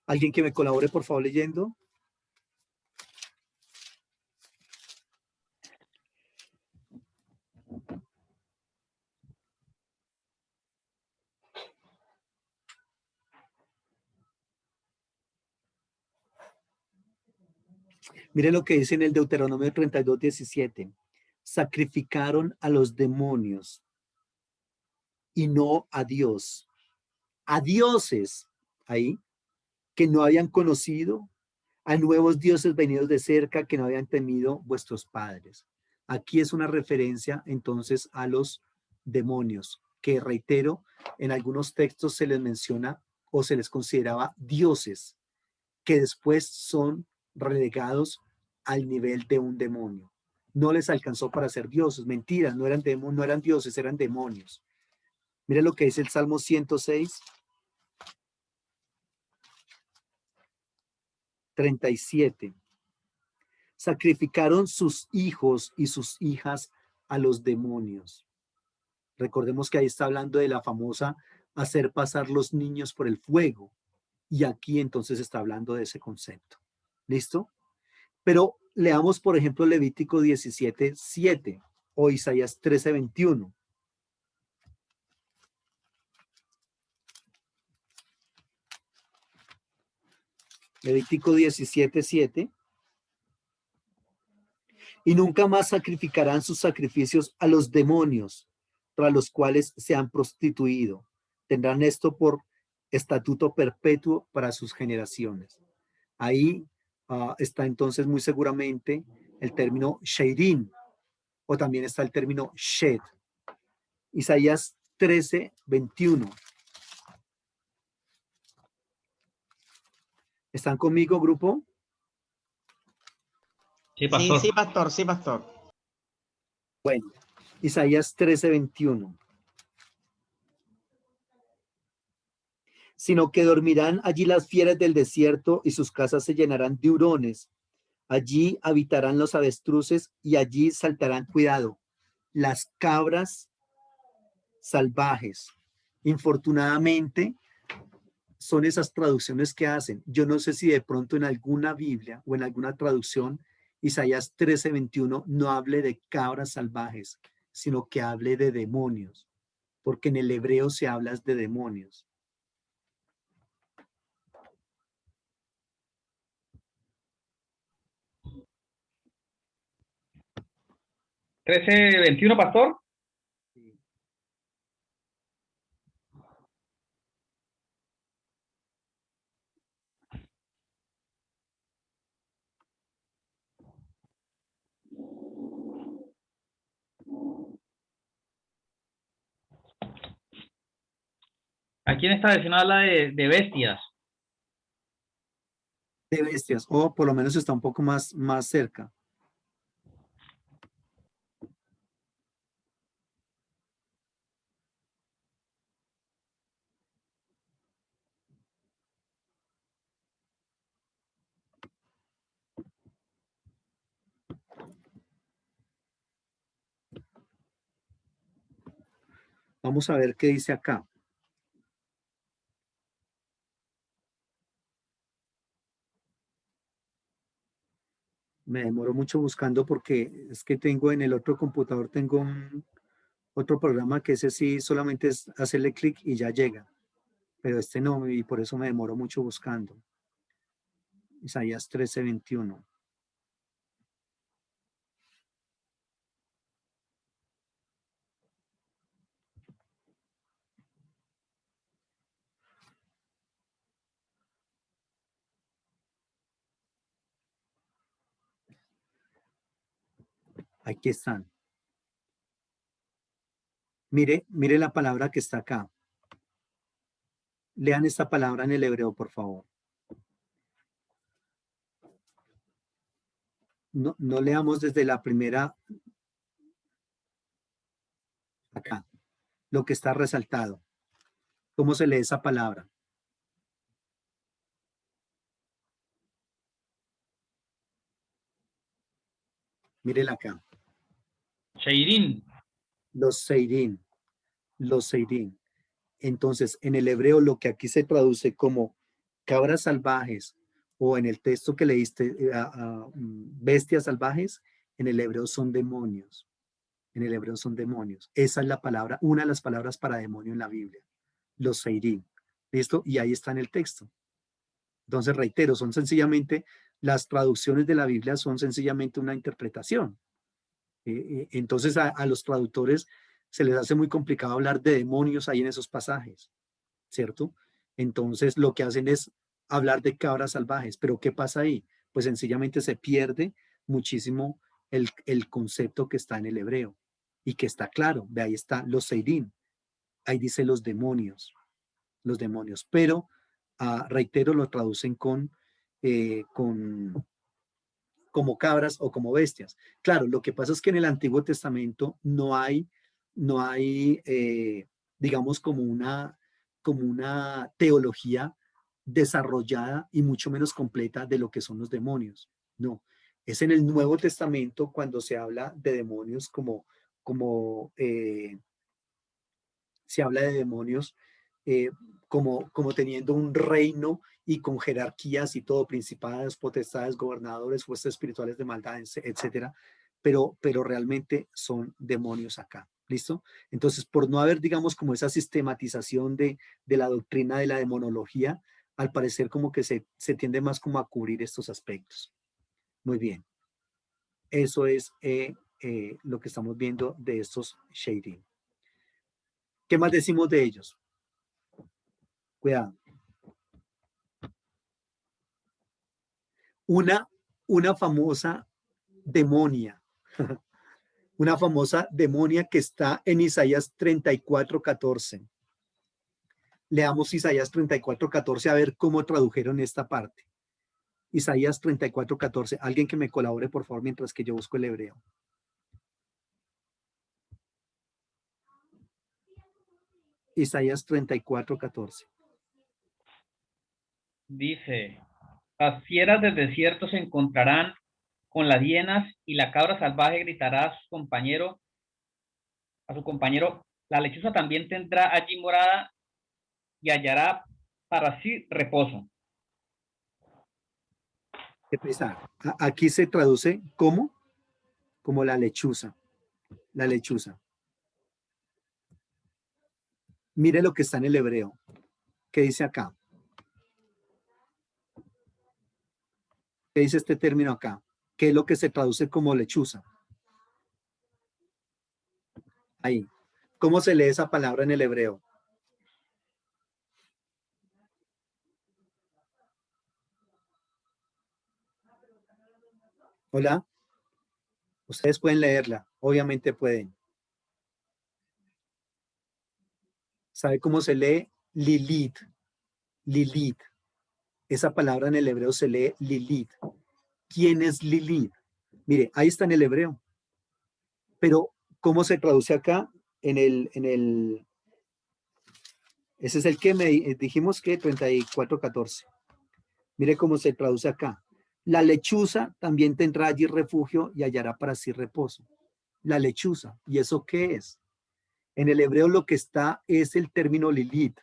¿Alguien que me colabore, por favor, leyendo? Mire lo que dice en el Deuteronomio 32:17. Sacrificaron a los demonios y no a Dios. A dioses, ahí, que no habían conocido, a nuevos dioses venidos de cerca que no habían temido vuestros padres. Aquí es una referencia entonces a los demonios, que reitero, en algunos textos se les menciona o se les consideraba dioses, que después son relegados al nivel de un demonio. No les alcanzó para ser dioses, mentiras, no eran dioses, eran demonios. Mira lo que dice el Salmo 106, 37. Sacrificaron sus hijos y sus hijas a los demonios. Recordemos que ahí está hablando de la famosa hacer pasar los niños por el fuego. Y aquí entonces está hablando de ese concepto. ¿Listo? Pero leamos, por ejemplo, Levítico 17:7 o Isaías 13:21. Levítico 17:7. Y nunca más sacrificarán sus sacrificios a los demonios, tras los cuales se han prostituido. Tendrán esto por estatuto perpetuo para sus generaciones. Ahí está entonces muy seguramente el término Sheirin, o también está el término Shed. Isaías 13:21. ¿Están conmigo, grupo? Sí, pastor. Sí, pastor, sí, pastor. Bueno, Isaías 13:21. Sino que dormirán allí las fieras del desierto y sus casas se llenarán de hurones. Allí habitarán los avestruces y allí saltarán, cuidado, las cabras salvajes. Infortunadamente, son esas traducciones que hacen. Yo no sé si de pronto en alguna Biblia o en alguna traducción, Isaías 13:21 no hable de cabras salvajes, sino que hable de demonios, porque en el hebreo se habla de demonios. ¿13:21, pastor? Aquí en esta versión habla de bestias. De bestias, o por lo menos está un poco más cerca. Vamos a ver qué dice acá. Me demoro mucho buscando porque es que tengo en el otro computador, tengo otro programa que ese sí solamente es hacerle clic y ya llega, pero este no, y por eso me demoro mucho buscando. Isaías 13:21. Aquí están. Mire la palabra que está acá. Lean esta palabra en el hebreo, por favor. No, no leamos desde la primera acá, lo que está resaltado. ¿Cómo se lee esa palabra? Mírela acá. Sheirin. Los seirín, los seirín. Entonces, en el hebreo lo que aquí se traduce como cabras salvajes o en el texto que leíste, bestias salvajes, en el hebreo son demonios. En el hebreo son demonios. Esa es la palabra, una de las palabras para demonio en la Biblia. Los seirín. ¿Listo? Y ahí está en el texto. Entonces, reitero, son sencillamente, las traducciones de la Biblia son sencillamente una interpretación. Entonces, a los traductores se les hace muy complicado hablar de demonios ahí en esos pasajes, ¿cierto? Entonces, lo que hacen es hablar de cabras salvajes. ¿Pero qué pasa ahí? Pues sencillamente se pierde muchísimo el concepto que está en el hebreo y que está claro. De ahí está los seirín. Ahí dice los demonios. Pero reitero, lo traducen con como cabras o como bestias. Claro, lo que pasa es que en el Antiguo Testamento no hay, digamos, como una teología desarrollada y mucho menos completa de lo que son los demonios. No, es en el Nuevo Testamento cuando se habla de demonios como se habla de demonios eh, como teniendo un reino y con jerarquías y todo, principados, potestades, gobernadores, fuerzas espirituales de maldad, etcétera, pero realmente son demonios acá. ¿Listo? Entonces, por no haber, digamos, como esa sistematización de la doctrina de la demonología, al parecer como que se tiende más como a cubrir estos aspectos. Muy bien. Eso es lo que estamos viendo de estos shading. ¿Qué más decimos de ellos? Cuidado. Una famosa demonia, una famosa demonia que está en Isaías 34:14. Leamos Isaías 34:14 a ver cómo tradujeron esta parte. Isaías 34:14. Alguien que me colabore, por favor, mientras que yo busco el hebreo. Isaías 34:14. Dice, las fieras del desierto se encontrarán con las hienas y la cabra salvaje gritará a su compañero, la lechuza también tendrá allí morada y hallará para sí reposo. Qué pesar. Aquí se traduce como la lechuza. La lechuza. Mire lo que está en el hebreo. ¿Qué dice acá? ¿Qué dice este término acá? ¿Qué es lo que se traduce como lechuza? Ahí. ¿Cómo se lee esa palabra en el hebreo? Hola. Ustedes pueden leerla. Obviamente pueden. ¿Sabe cómo se lee? Lilith. Lilith. Esa palabra en el hebreo se lee Lilith. ¿Quién es Lilith? Mire, ahí está en el hebreo. Pero, ¿cómo se traduce acá? Ese es el que dijimos que 34:14. Mire cómo se traduce acá. La lechuza también tendrá allí refugio y hallará para sí reposo. La lechuza. ¿Y eso qué es? En el hebreo lo que está es el término Lilith.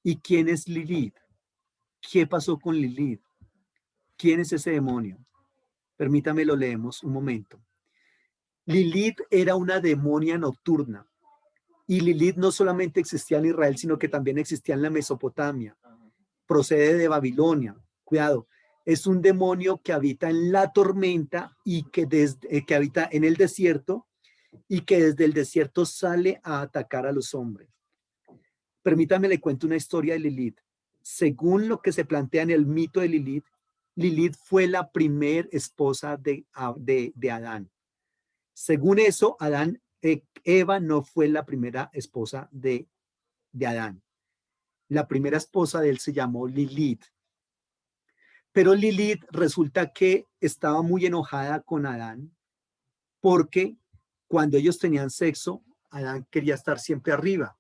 ¿Y quién es Lilith? ¿Qué pasó con Lilith? ¿Quién es ese demonio? Permítame, lo leemos un momento. Lilith era una demonia nocturna. Y Lilith no solamente existía en Israel, sino que también existía en la Mesopotamia. Procede de Babilonia. Cuidado, es un demonio que habita en la tormenta y que habita en el desierto y que desde el desierto sale a atacar a los hombres. Permítame le cuento una historia de Lilith. Según lo que se plantea en el mito de Lilith, Lilith fue la primer esposa de Adán. Según eso, Eva no fue la primera esposa de Adán. La primera esposa de él se llamó Lilith. Pero Lilith resulta que estaba muy enojada con Adán porque cuando ellos tenían sexo, Adán quería estar siempre arriba.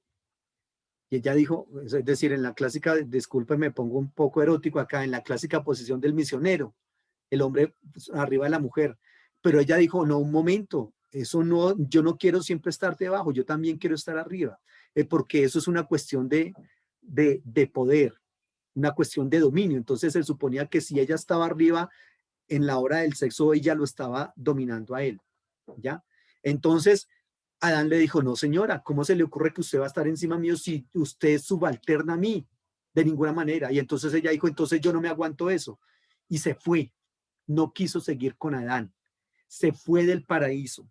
Y ella dijo, es decir, en la clásica, disculpe, me pongo un poco erótico acá, en la clásica posición del misionero, el hombre arriba de la mujer. Pero ella dijo, no, un momento, eso no, yo no quiero siempre estar debajo, yo también quiero estar arriba, porque eso es una cuestión de poder, una cuestión de dominio. Entonces se suponía que si ella estaba arriba en la hora del sexo, ella lo estaba dominando a él, ¿ya? Entonces Adán le dijo, no señora, ¿cómo se le ocurre que usted va a estar encima mío si usted es subalterna a mí? De ninguna manera. Y entonces ella dijo, entonces yo no me aguanto eso. Y se fue. No quiso seguir con Adán. Se fue del paraíso.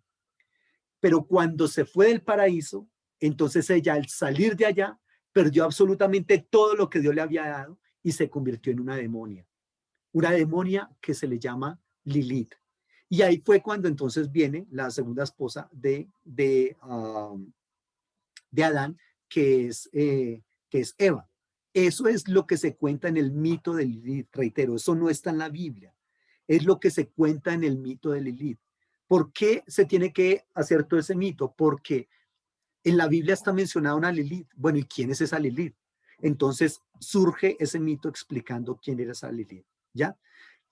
Pero cuando se fue del paraíso, entonces ella al salir de allá, perdió absolutamente todo lo que Dios le había dado y se convirtió en una demonia. Una demonia que se le llama Lilith. Y ahí fue cuando entonces viene la segunda esposa de Adán, que es Eva. Eso es lo que se cuenta en el mito de Lilith, reitero, eso no está en la Biblia. Es lo que se cuenta en el mito de Lilith. ¿Por qué se tiene que hacer todo ese mito? Porque en la Biblia está mencionada una Lilith. Bueno, ¿y quién es esa Lilith? Entonces surge ese mito explicando quién era esa Lilith, ¿ya?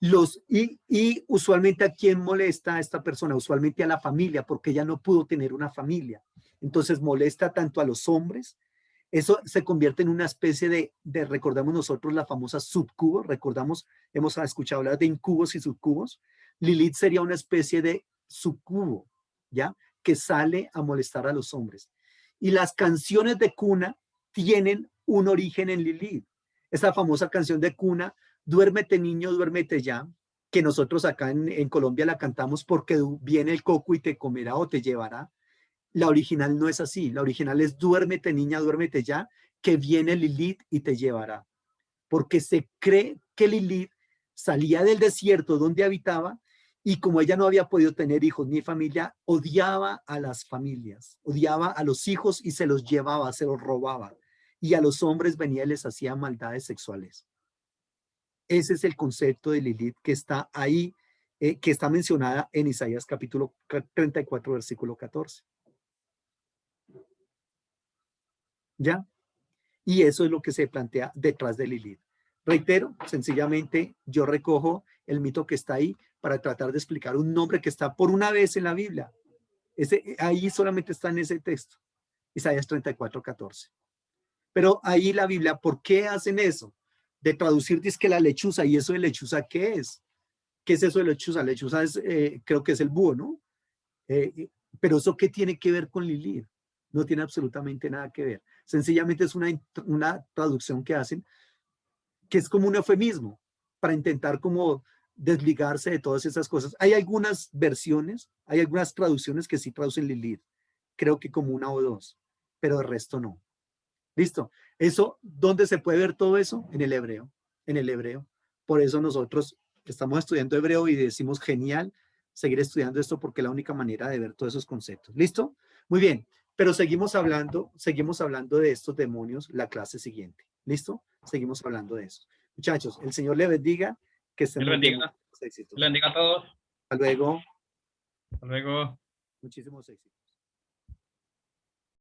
Y usualmente a quién molesta a esta persona, usualmente a la familia, porque ella no pudo tener una familia. Entonces molesta tanto a los hombres, eso se convierte en una especie recordamos nosotros la famosa subcubo, recordamos, hemos escuchado hablar de incubos y subcubos. Lilith sería una especie de subcubo, ¿ya? Que sale a molestar a los hombres. Y las canciones de cuna tienen un origen en Lilith. Esa famosa canción de cuna, duérmete niño, duérmete ya, que nosotros acá en Colombia la cantamos porque viene el coco y te comerá o te llevará. La original no es así, la original es duérmete niña, duérmete ya, que viene Lilith y te llevará. Porque se cree que Lilith salía del desierto donde habitaba y como ella no había podido tener hijos ni familia, odiaba a las familias, odiaba a los hijos y se los llevaba, se los robaba. Y a los hombres venía y les hacía maldades sexuales. Ese es el concepto de Lilith que está ahí, que está mencionada en Isaías capítulo 34, versículo 14. ¿Ya? Y eso es lo que se plantea detrás de Lilith. Reitero, sencillamente yo recojo el mito que está ahí para tratar de explicar un nombre que está por una vez en la Biblia. Ahí solamente está en ese texto, Isaías 34, 14. Pero ahí la Biblia, ¿por qué hacen eso? De traducir que la lechuza, ¿y eso de lechuza qué es? ¿Qué es eso de lechuza? Lechuza es, creo que es el búho, ¿no? Pero eso ¿qué tiene que ver con Lilith? No tiene absolutamente nada que ver. Sencillamente es una traducción que hacen, que es como un eufemismo, para intentar como desligarse de todas esas cosas. Hay algunas versiones, hay algunas traducciones que sí traducen Lilith, creo que como una o dos, pero el resto no. ¿Listo? Eso, ¿dónde se puede ver todo eso? En el hebreo, en el hebreo. Por eso nosotros estamos estudiando hebreo y decimos genial seguir estudiando esto porque es la única manera de ver todos esos conceptos. ¿Listo? Muy bien, pero seguimos hablando de estos demonios la clase siguiente. ¿Listo? Seguimos hablando de eso. Muchachos, el Señor le bendiga, que estén muy bien. Lo bendiga a todos. Hasta luego. Hasta luego. Muchísimos éxitos.